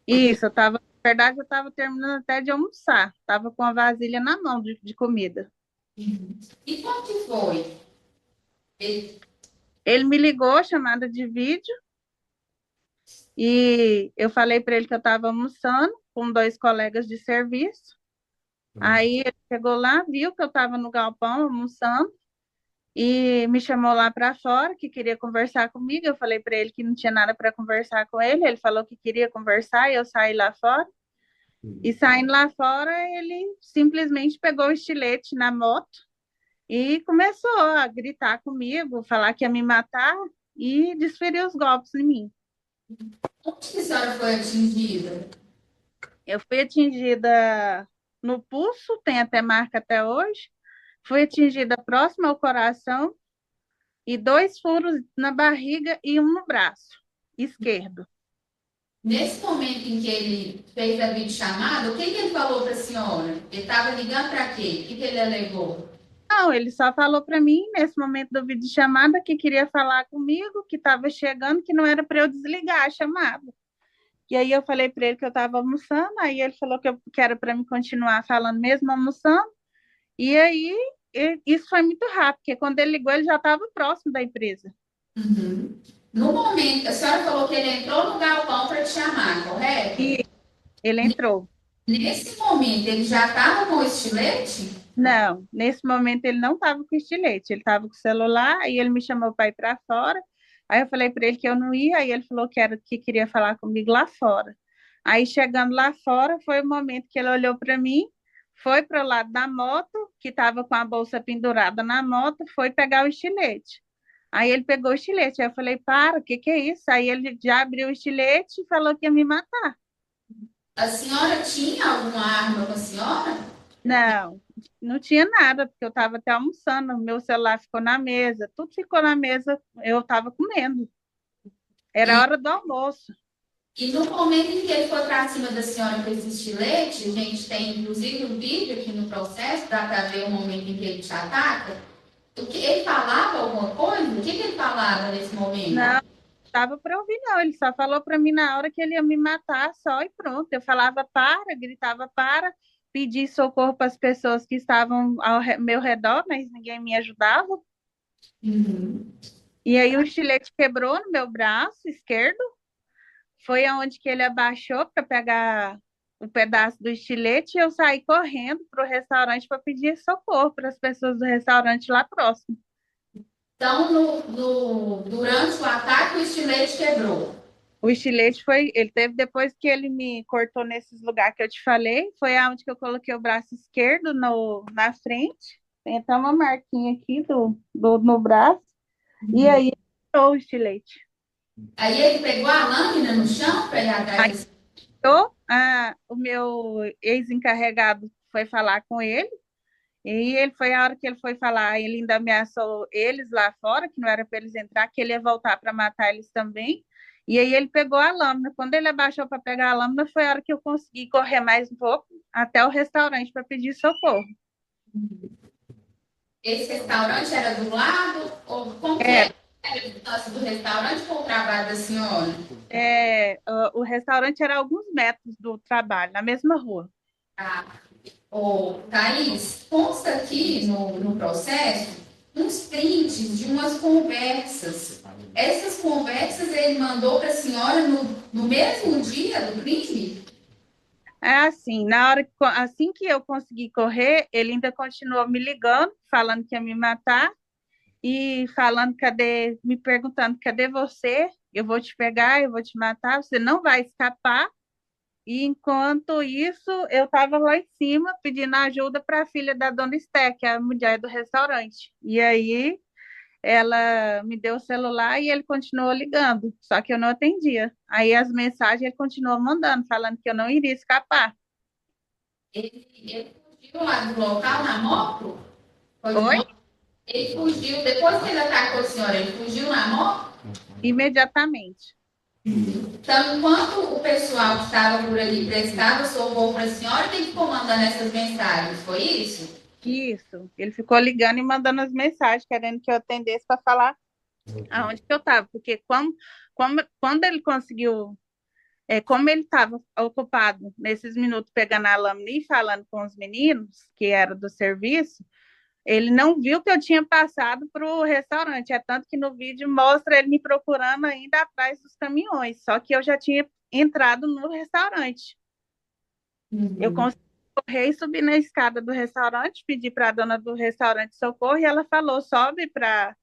Isso, na verdade, eu estava terminando até de almoçar, estava com a vasilha na mão de comida. E como que foi? Ele, Ele me ligou, chamada de vídeo, e eu falei para ele que eu estava almoçando com 2 colegas de serviço. Aí ele chegou lá, viu que eu estava no galpão almoçando e me chamou lá para fora, que queria conversar comigo. Eu falei para ele que não tinha nada para conversar com ele. Ele falou que queria conversar e eu saí lá fora. E saindo lá fora, ele simplesmente pegou o estilete na moto e começou a gritar comigo, falar que ia me matar e desferiu os golpes em mim. onde que a senhora foi atingida? Eu fui atingida no pulso, tem até marca até hoje. Fui atingida próximo ao coração e 2 furos na barriga e um no braço esquerdo. Nesse momento em que ele fez a videochamada, o que ele falou para a senhora? Ele estava ligando para quê? O que ele alegou? Não, ele só falou para mim, nesse momento do vídeo chamada, que queria falar comigo, que estava chegando, que não era para eu desligar a chamada. E aí eu falei para ele que eu estava almoçando, aí ele falou que era para me continuar falando mesmo almoçando. E aí isso foi muito rápido, porque quando ele ligou, ele já estava próximo da empresa. Uhum. No momento, a senhora falou que ele entrou no galpão para te chamar, correto? E ele entrou. Nesse momento, ele já estava com o estilete? Não, nesse momento ele não estava com estilete, ele estava com o celular e ele me chamou para ir para fora. Aí eu falei para ele que eu não ia, aí ele falou que queria falar comigo lá fora. Aí chegando lá fora, foi o momento que ele olhou para mim, foi para o lado da moto, que estava com a bolsa pendurada na moto, foi pegar o estilete. Aí ele pegou o estilete, aí eu falei, para, o que que é isso? Aí ele já abriu o estilete e falou que ia me matar. A senhora tinha alguma arma com a senhora? Não, não tinha nada, porque eu estava até almoçando, meu celular ficou na mesa, tudo ficou na mesa, eu estava comendo. Era E, hora do almoço. e no momento em que ele foi para cima da senhora com esse estilete, a gente tem inclusive um vídeo aqui no processo, dá para ver o momento em que ele te ataca. O que ele falava alguma coisa? O que ele falava nesse momento? Não, estava para ouvir, não. Ele só falou para mim na hora que ele ia me matar, só e pronto. Eu falava para, gritava para, pedi socorro para as pessoas que estavam meu redor, mas ninguém me ajudava. Uhum. E aí o estilete quebrou no meu braço esquerdo. Foi aonde que ele abaixou para pegar o pedaço do estilete e eu saí correndo para o restaurante para pedir socorro para as pessoas do restaurante lá próximo. Então, durante o ataque, o estilete quebrou. O estilete ele teve depois que ele me cortou nesses lugares que eu te falei, foi aonde que eu coloquei o braço esquerdo na frente. Tem até uma marquinha aqui no braço. E aí tirou o estilete. Aí ele pegou a lâmina no chão para ir atrás. O meu ex-encarregado foi falar com ele E ele foi a hora que ele foi falar, ele ainda ameaçou eles lá fora, que não era para eles entrar, que ele ia voltar para matar eles também. E aí ele pegou a lâmina. Quando ele abaixou para pegar a lâmina, foi a hora que eu consegui correr mais um pouco até o restaurante para pedir socorro. Esse restaurante era do lado? Ou como que era a distância do restaurante com o trabalho da senhora? O restaurante era alguns metros do trabalho, na mesma rua. Ah, ô, Thaís, consta aqui no processo uns prints de umas conversas. Essas conversas ele mandou para a senhora no mesmo dia do crime? É assim, assim que eu consegui correr, ele ainda continuou me ligando, falando que ia me matar e falando, me perguntando, cadê você? Eu vou te pegar, eu vou te matar, você não vai escapar. E enquanto isso, eu estava lá em cima pedindo ajuda para a filha da dona Esté, que é a mulher do restaurante. E aí ela me deu o celular e ele continuou ligando, só que eu não atendia. Aí as mensagens ele continuou mandando, falando que eu não iria escapar. Ele fugiu lá do local na moto? Foi de Oi? moto? Ele fugiu, depois que ele atacou a senhora, ele fugiu na moto? Imediatamente. Então, enquanto o pessoal que estava por ali prestava socorro para a senhora, quem ficou mandando essas mensagens? Foi isso? Isso. Ele ficou ligando e mandando as mensagens, querendo que eu atendesse para falar aonde que eu estava. Porque quando ele conseguiu, como ele estava ocupado nesses minutos pegando a lâmina e falando com os meninos, que era do serviço, ele não viu que eu tinha passado para o restaurante. É tanto que no vídeo mostra ele me procurando ainda atrás dos caminhões. Só que eu já tinha entrado no restaurante. Eu consegui correr e subir na escada do restaurante, pedi para a dona do restaurante socorro e ela falou: sobe para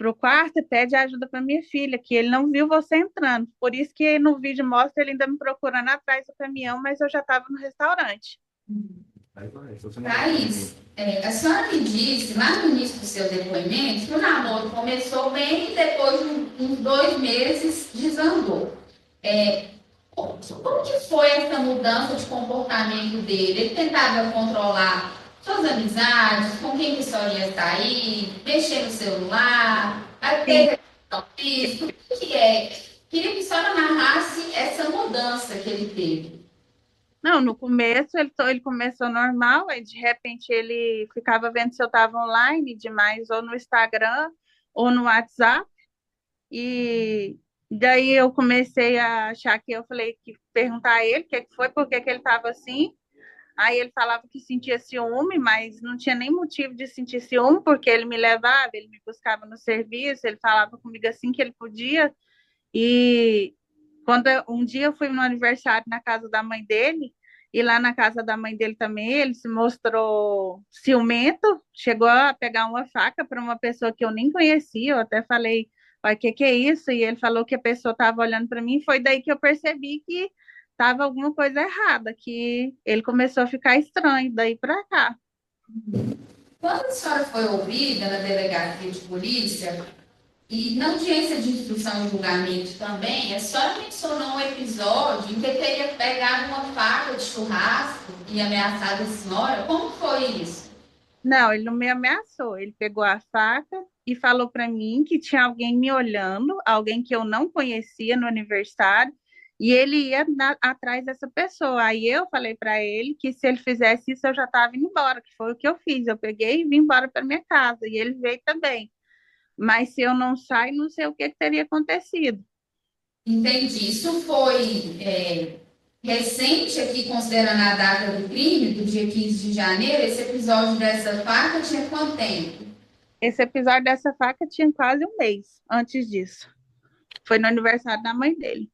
o quarto e pede ajuda para minha filha, que ele não viu você entrando. Por isso que no vídeo mostra ele ainda me procurando atrás do caminhão, mas eu já estava no restaurante. Thaís, a senhora me disse lá no início do seu depoimento que o namoro começou bem e depois de uns 2 meses desandou. Como que foi essa mudança de comportamento dele? Ele tentava controlar suas amizades, com quem que só ia sair, mexer no celular, ter relação física, o que é? Queria que a senhora narrasse essa mudança que ele teve. Não, no começo ele começou normal, aí de repente ele ficava vendo se eu estava online demais, ou no Instagram, ou no WhatsApp, e daí eu comecei a achar que eu falei que perguntar a ele o que foi, por que ele estava assim. Aí ele falava que sentia ciúme, mas não tinha nem motivo de sentir ciúme, porque ele me levava, ele me buscava no serviço, ele falava comigo assim que ele podia. E um dia eu fui no aniversário na casa da mãe dele, e lá na casa da mãe dele também, ele se mostrou ciumento, chegou a pegar uma faca para uma pessoa que eu nem conhecia, eu até falei, pai, o que que é isso? E ele falou que a pessoa estava olhando para mim, foi daí que eu percebi que estava alguma coisa errada, que ele começou a ficar estranho daí para cá. Quando a senhora foi ouvida na delegacia de polícia, e na audiência de instrução e julgamento também, a senhora mencionou um episódio em que ele teria pegado uma faca de churrasco e ameaçado a senhora. Como foi isso? Não, ele não me ameaçou. Ele pegou a faca e falou para mim que tinha alguém me olhando, alguém que eu não conhecia no aniversário, e ele ia atrás dessa pessoa. Aí eu falei para ele que se ele fizesse isso, eu já estava indo embora, que foi o que eu fiz. Eu peguei e vim embora para minha casa, e ele veio também. Mas se eu não saio, não sei o que teria acontecido. Entendi. Isso foi recente aqui, considerando a data do crime, do dia 15 de janeiro. Esse episódio dessa faca tinha quanto tempo? Esse episódio dessa faca tinha quase um mês antes disso. Foi no aniversário da mãe dele.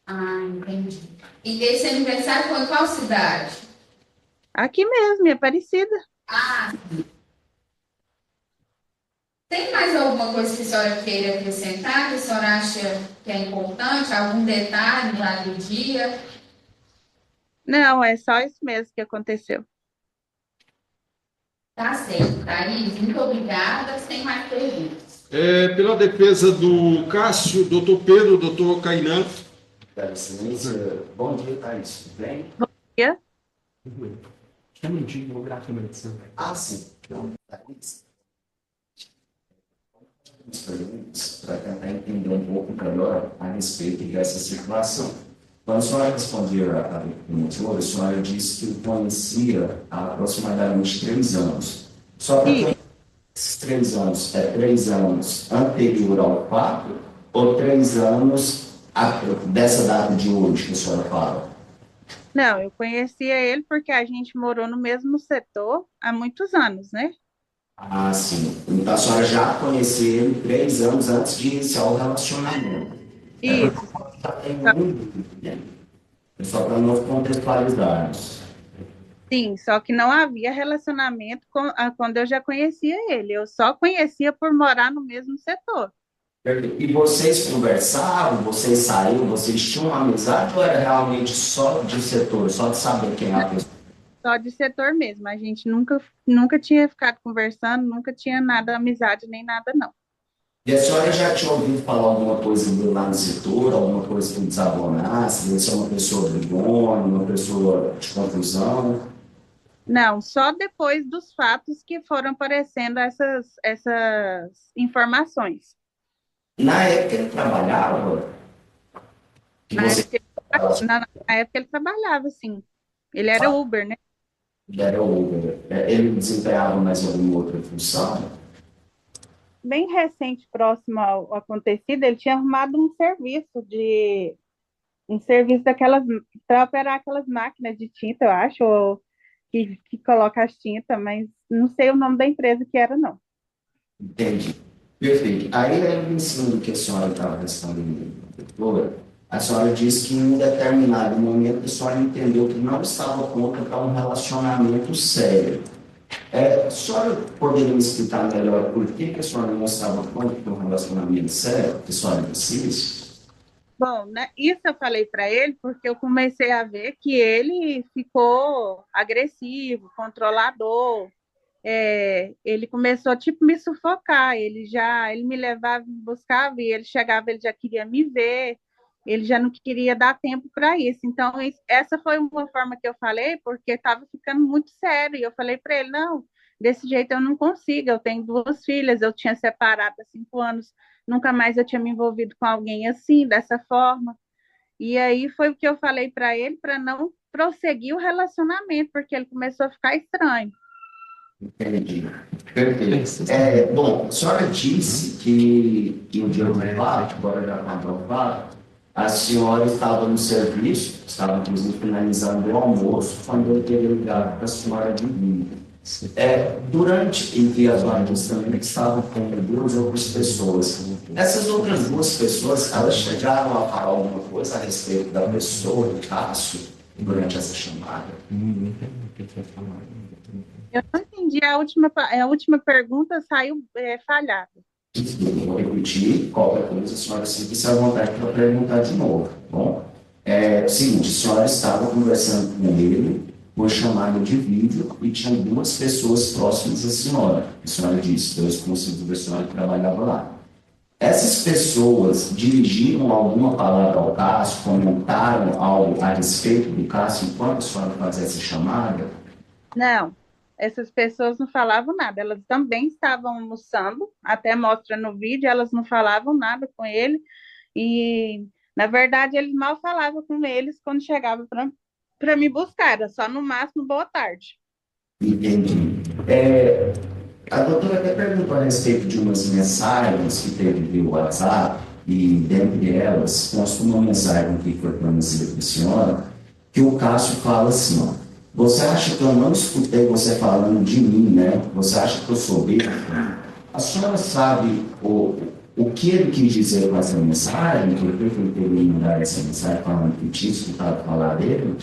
Ah, entendi. E esse aniversário foi em qual cidade? Aqui mesmo, em Aparecida. Ah, tem mais alguma coisa que a senhora queira acrescentar, que a senhora acha que é importante? Algum detalhe lá do dia? Não, é só isso mesmo que aconteceu. Tá certo, Thaís. Muito obrigada. Sem mais perguntas. Pela defesa do Cássio, doutor Pedro, doutor Kainan. Dá licença. Bom dia, Thaís. Tudo bem? Bom dia. Chama de geografia e medicina. Ah, sim. Então, para tentar entender um pouco melhor a respeito dessa situação. Quando a senhora respondeu a pergunta, a senhora disse que o conhecia há aproximadamente 3 anos. Só para que esses 3 anos, é 3 anos anterior ao fato ou 3 anos dessa data de hoje que a senhora fala? Não, eu conhecia ele porque a gente morou no mesmo setor há muitos anos, né? Ah, sim. Então a senhora já conheceu ele 3 anos antes de iniciar o relacionamento. É porque Isso. já tem muito, né? Só para nós contextualizarmos. Sim, só que não havia relacionamento quando eu já conhecia ele. Eu só conhecia por morar no mesmo setor. E vocês conversavam, vocês saíam, vocês tinham uma amizade ou era realmente só de setor, só de saber quem é a pessoa? Só de setor mesmo. A gente nunca tinha ficado conversando, nunca tinha nada, amizade nem nada, não. E a senhora já tinha ouvido falar alguma coisa dele lá no setor, alguma coisa que desabonasse, ele ser uma pessoa brigona, uma pessoa de confusão? Não, só depois dos fatos que foram aparecendo essas informações. Na época ele trabalhava, que Na você época, na época ele trabalhava, sim. Ele era Uber, né? era ele desempenhava mais alguma outra função? Bem recente, próximo ao acontecido, ele tinha arrumado um serviço daquelas para operar aquelas máquinas de tinta, eu acho, ou que coloca as tintas, mas não sei o nome da empresa que era, não. Entendi. Perfeito. Aí, em cima do que a senhora estava respondendo, doutora, a senhora disse que em um determinado momento a senhora entendeu que não estava pronta para um relacionamento sério. A senhora poderia me explicar melhor por que a senhora não estava pronta para um relacionamento sério? Que a senhora disse isso? Bom, né, isso eu falei para ele porque eu comecei a ver que ele ficou agressivo, controlador. Ele começou tipo me sufocar. Ele me levava, me buscava e ele chegava, ele já queria me ver. Ele já não queria dar tempo para isso. Então, essa foi uma forma que eu falei, porque estava ficando muito sério. E eu falei para ele: não, desse jeito eu não consigo. Eu tenho 2 filhas, eu tinha separado há 5 anos, nunca mais eu tinha me envolvido com alguém assim, dessa forma. E aí foi o que eu falei para ele, para não prosseguir o relacionamento, porque ele começou a ficar estranho. Entendi. Perfeito. Bom, a senhora disse que no dia do fato, agora já acabou o fato, a senhora estava no serviço, estava inclusive finalizando o almoço, quando eu teria ligado para a senhora de vídeo. Durante em que as ordens também estavam com 2 outras pessoas. Essas outras 2 pessoas, elas chegaram a falar alguma coisa a respeito da pessoa, do Cássio, durante essa chamada? Eu não entendi a última pergunta, saiu falhada. Vou repetir, qualquer coisa, a senhora sinta-se à vontade para perguntar de novo, tá bom? Seguinte, a senhora estava conversando com ele por chamada de vídeo e tinha 2 pessoas próximas à senhora. A senhora disse, 2 conhecidos da senhora que trabalhavam lá. Essas pessoas dirigiram alguma palavra ao Cássio, comentaram algo a respeito do Cássio enquanto a senhora fazia essa chamada? Não, essas pessoas não falavam nada. Elas também estavam almoçando, até mostra no vídeo, elas não falavam nada com ele. E, na verdade, eles mal falavam com eles quando chegavam para me buscar. Era só no máximo boa tarde. Entendi. A doutora até perguntou a respeito de umas mensagens que teve via WhatsApp, e dentre elas, consta uma mensagem que foi fornecida para a senhora, que o Cássio fala assim, ó, você acha que eu não escutei você falando de mim, né? Você acha que eu sou besta? A senhora sabe o que ele quis dizer com essa mensagem? Por que ele queria mandar essa mensagem falando que tinha escutado falar dele?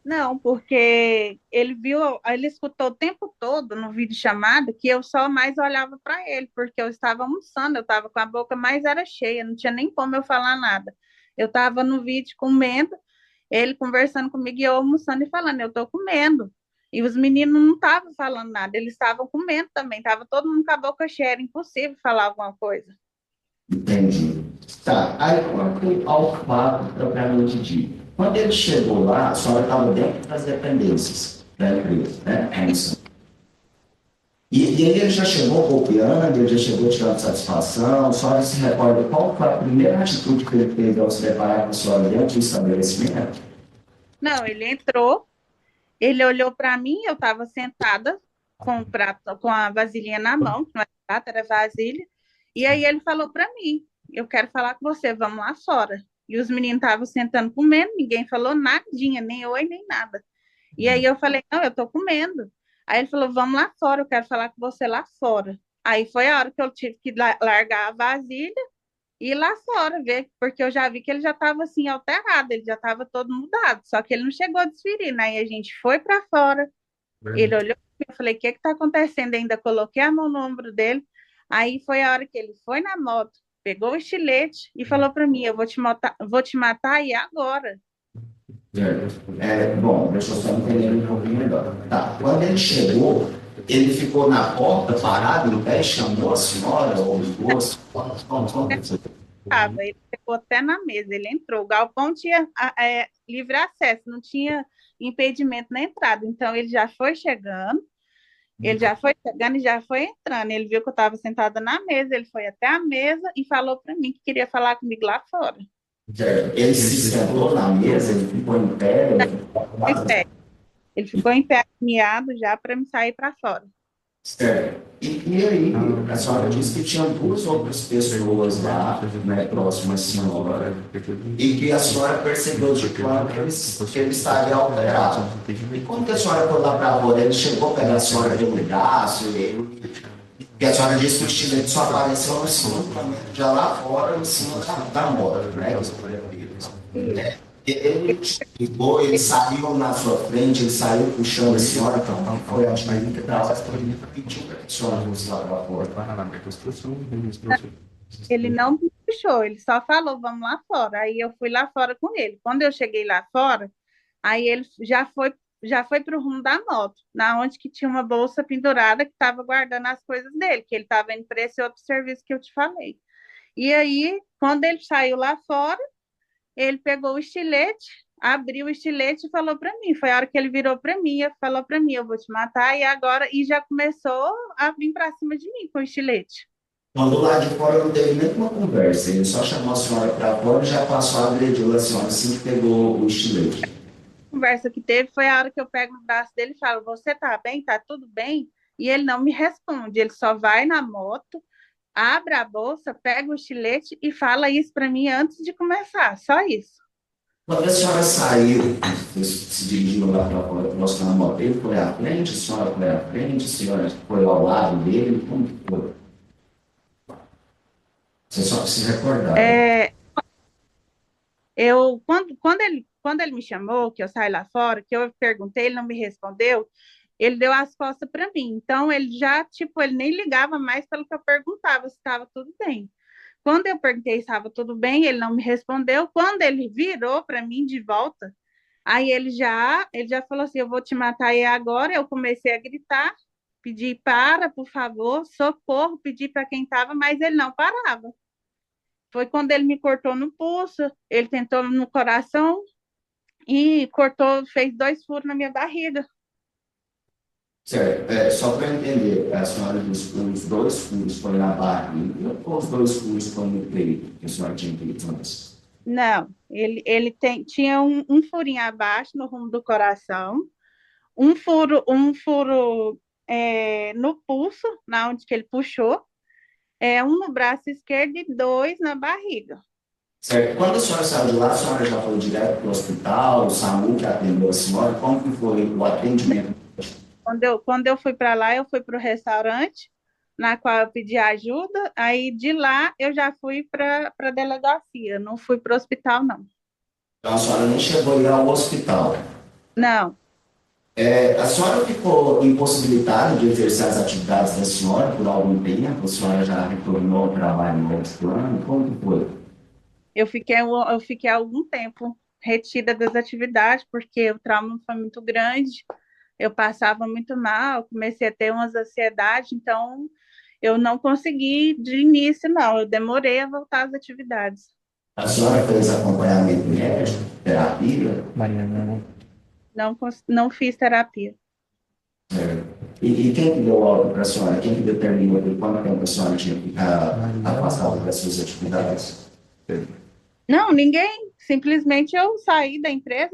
Não, porque ele escutou o tempo todo no vídeo chamado que eu só mais olhava para ele, porque eu estava almoçando, eu estava com a boca mais era cheia, não tinha nem como eu falar nada. Eu estava no vídeo comendo, ele conversando comigo e eu almoçando e falando, eu estou comendo. E os meninos não estavam falando nada, eles estavam comendo também, estava todo mundo com a boca cheia, era impossível falar alguma coisa. Entendi. Tá, aí quanto ao fato propriamente dito. Quando ele chegou lá, a senhora estava dentro das dependências. da empresa, né? É isso. E ele já chegou copiando, ele já chegou tirando satisfação, só se recorda qual foi a primeira atitude que ele teve ao se deparar com a senhora dentro do estabelecimento? Não, ele entrou, ele olhou para mim, eu estava sentada com o prato, com a vasilhinha na mão, que não era prato, era vasilha. E aí ele falou para mim: eu quero falar com você, vamos lá fora. E os meninos estavam sentando comendo, ninguém falou nadinha, nem oi, nem nada. E aí eu falei: não, eu tô comendo. Aí ele falou: vamos lá fora, eu quero falar com você lá fora. Aí foi a hora que eu tive que largar a vasilha e ir lá fora ver, porque eu já vi que ele já estava assim alterado, ele já estava todo mudado, só que ele não chegou a desferir, né? E a gente foi para fora, ele olhou, eu falei: o que está acontecendo? Ainda coloquei a mão no ombro dele. Aí foi a hora que ele foi na moto, pegou o estilete e falou para mim: eu vou te matar e agora. Bom, deixa eu só entender um pouquinho melhor. Tá. Quando ele chegou, ele ficou na porta, parado, no pé, chamou a senhora ou os dois? Como aconteceu? Ele ficou até na mesa, ele entrou. O galpão tinha livre acesso, não tinha impedimento na entrada. Então ele já foi chegando e já foi entrando. Ele viu que eu estava sentada na mesa, ele foi até a mesa e falou para mim que queria falar comigo lá fora. Ele se sentou na mesa, ele ficou em pé? Em pé. Ele ficou em pé, miado já para me sair para fora. Certo. E aí, a senhora disse que tinha duas outras pessoas lá, né, próximas à senhora, e que a senhora percebeu de quando que ele estaria alterado. E quando que a senhora foi lá para fora, ele chegou a pegar a senhora pelo braço, e a senhora disse que o estilete só apareceu no segundo momento, já lá fora, em cima da moto, né? Ele chegou, ele saiu na sua frente, ele saiu puxando a senhora, então foi a atitude da hora que ele pediu para que a senhora fosse lá para fora. Ele não me puxou, ele só falou: vamos lá fora. Aí eu fui lá fora com ele. Quando eu cheguei lá fora, aí ele já foi para o rumo da moto, na onde que tinha uma bolsa pendurada que estava guardando as coisas dele, que ele estava indo para esse outro serviço que eu te falei. E aí, quando ele saiu lá fora, ele pegou o estilete, abriu o estilete e falou para mim. Foi a hora que ele virou para mim e falou para mim: eu vou te matar. E agora, e já começou a vir para cima de mim com o estilete. Quando lá de fora não teve nenhuma conversa, ele só chamou a senhora para fora e já passou a agredir a senhora assim que pegou o estilete. A conversa que teve foi a hora que eu pego no braço dele e falo: você tá bem? Tá tudo bem? E ele não me responde, ele só vai na moto, abre a bolsa, pega o estilete e fala isso para mim antes de começar, só isso. Quando a senhora saiu, se dirigiu lá para fora, próximo da moto, ele foi à frente, a senhora foi à frente, a senhora foi ao lado dele, como que foi? Você só se recordar. Quando ele me chamou, que eu saí lá fora, que eu perguntei, ele não me respondeu, ele deu as costas para mim. Então, ele já, tipo, ele nem ligava mais pelo que eu perguntava se estava tudo bem. Quando eu perguntei se estava tudo bem, ele não me respondeu. Quando ele virou para mim de volta, aí ele já falou assim: eu vou te matar aí agora. Eu comecei a gritar, pedir: para, por favor, socorro, pedir para quem estava, mas ele não parava. Foi quando ele me cortou no pulso, ele tentou no coração e cortou, fez 2 furos na minha barriga. Certo. Só para entender, a senhora disse que os 2 furos foram na barriga ou os 2 furos foram no peito, que a senhora tinha feito antes? Não, tinha um furinho abaixo no rumo do coração, um furo no pulso, na onde que ele puxou, um no braço esquerdo e 2 na barriga. Certo. Quando a senhora saiu de lá, a senhora já foi direto para o hospital, o SAMU que atendeu a senhora, como que foi o atendimento? Quando eu fui para lá, eu fui para o restaurante, na qual eu pedi ajuda, aí de lá eu já fui para a delegacia, não fui para o hospital, não. Então a senhora nem chegou a ir ao hospital? Não. A senhora ficou impossibilitada de exercer as atividades da senhora por algum tempo? A senhora já retornou ao trabalho no outro plano? Como que foi? Eu fiquei algum tempo retida das atividades, porque o trauma foi muito grande, eu passava muito mal, comecei a ter umas ansiedades, então eu não consegui de início, não, eu demorei a voltar às atividades. A senhora fez acompanhamento médico, terapia? Não fiz terapia. E quem que deu ordem para a senhora? Quem que determinou que quando tempo a senhora tinha que ficar afastada das suas atividades? Não, ninguém. Simplesmente eu saí da empresa,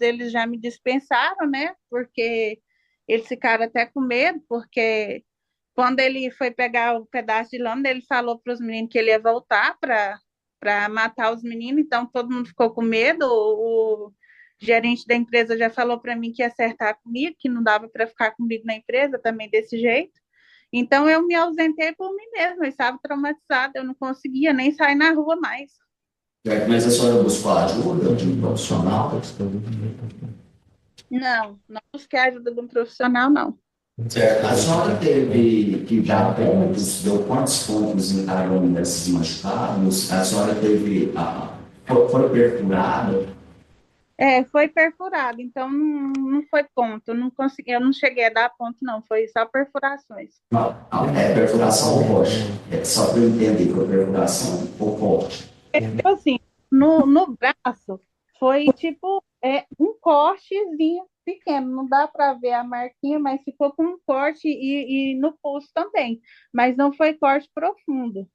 eles já me dispensaram, né? Porque eles ficaram até com medo, porque quando ele foi pegar o pedaço de lâmina, ele falou para os meninos que ele ia voltar para matar os meninos, então todo mundo ficou com medo. O gerente da empresa já falou para mim que ia acertar comigo, que não dava para ficar comigo na empresa também desse jeito. Então eu me ausentei por mim mesma, eu estava traumatizada, eu não conseguia nem sair na rua mais. Mas a senhora buscou ajuda de um profissional? Não, não busquei a ajuda de um profissional, não. Certo. A senhora teve que dar pontos, deu quantos pontos em cada um desses machucados? A senhora teve, foi perfurada? Foi perfurado, então não foi ponto, não consegui, eu não cheguei a dar ponto, não, foi só perfurações. Não, não, é perfuração ou corte? É só para eu entender, foi perfuração ou corte? Tipo assim, no braço foi tipo um cortezinho pequeno, não dá para ver a marquinha, mas ficou com um corte e no pulso também, mas não foi corte profundo.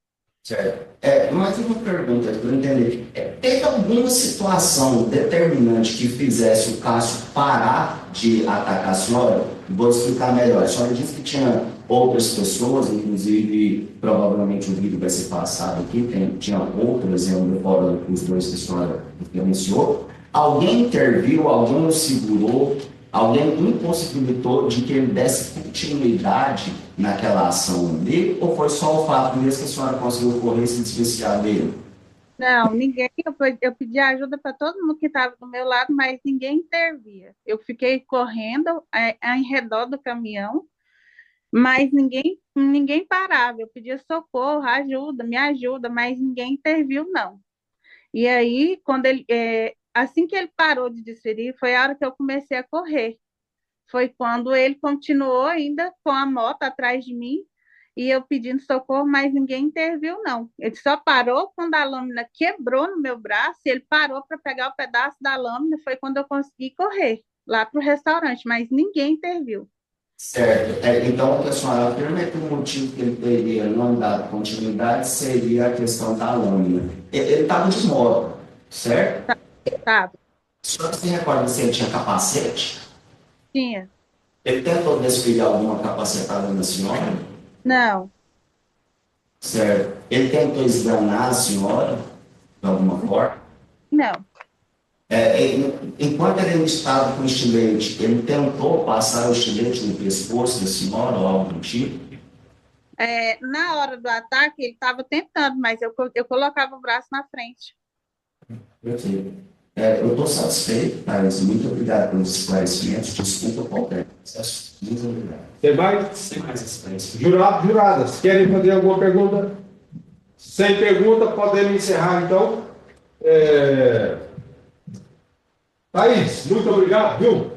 Certo. Mas uma pergunta para eu entender. Teve alguma situação determinante que fizesse o Cássio parar de atacar a senhora? Vou explicar melhor. A senhora disse que tinha outras pessoas, inclusive, provavelmente o vídeo vai ser passado aqui, tinha outras, fora os dois que a senhora referenciou. Alguém interviu, alguém o segurou, alguém impossibilitou de que ele desse continuidade naquela ação dele, ou foi só o fato mesmo que a senhora conseguiu correr e se desvencilhar dele? Não, ninguém. Eu pedi ajuda para todo mundo que estava do meu lado, mas ninguém intervia. Eu fiquei correndo em redor do caminhão, mas ninguém parava. Eu pedia socorro, ajuda, me ajuda, mas ninguém interviu, não. E aí, assim que ele parou de desferir, foi a hora que eu comecei a correr. Foi quando ele continuou ainda com a moto atrás de mim e eu pedindo socorro, mas ninguém interviu, não. Ele só parou quando a lâmina quebrou no meu braço, e ele parou para pegar o pedaço da lâmina, foi quando eu consegui correr lá para o restaurante, mas ninguém interviu. Certo. Então, o que a senhora afirma é que o motivo que ele teria não dado continuidade seria a questão da lâmina. Ele estava de moto, certo? Sabe? A senhora se recorda se ele tinha capacete? Tinha. Ele tentou desviar alguma capacetada na senhora? Não, Certo. Ele tentou esganar a senhora de alguma forma? não. Enquanto ele estava com o estilete, ele tentou passar o estilete no pescoço da senhora ou algo do tipo? Na hora do ataque, ele estava tentando, mas eu colocava o braço na frente. Perfeito. Eu estou satisfeito, Thales. Muito obrigado pelos esclarecimentos. Desculpa qualquer processo. Muito obrigado. Tem mais? Sem mais esclarecimentos. Juradas, querem fazer alguma pergunta? Sem pergunta, podemos encerrar então. Thaís, muito obrigado, viu?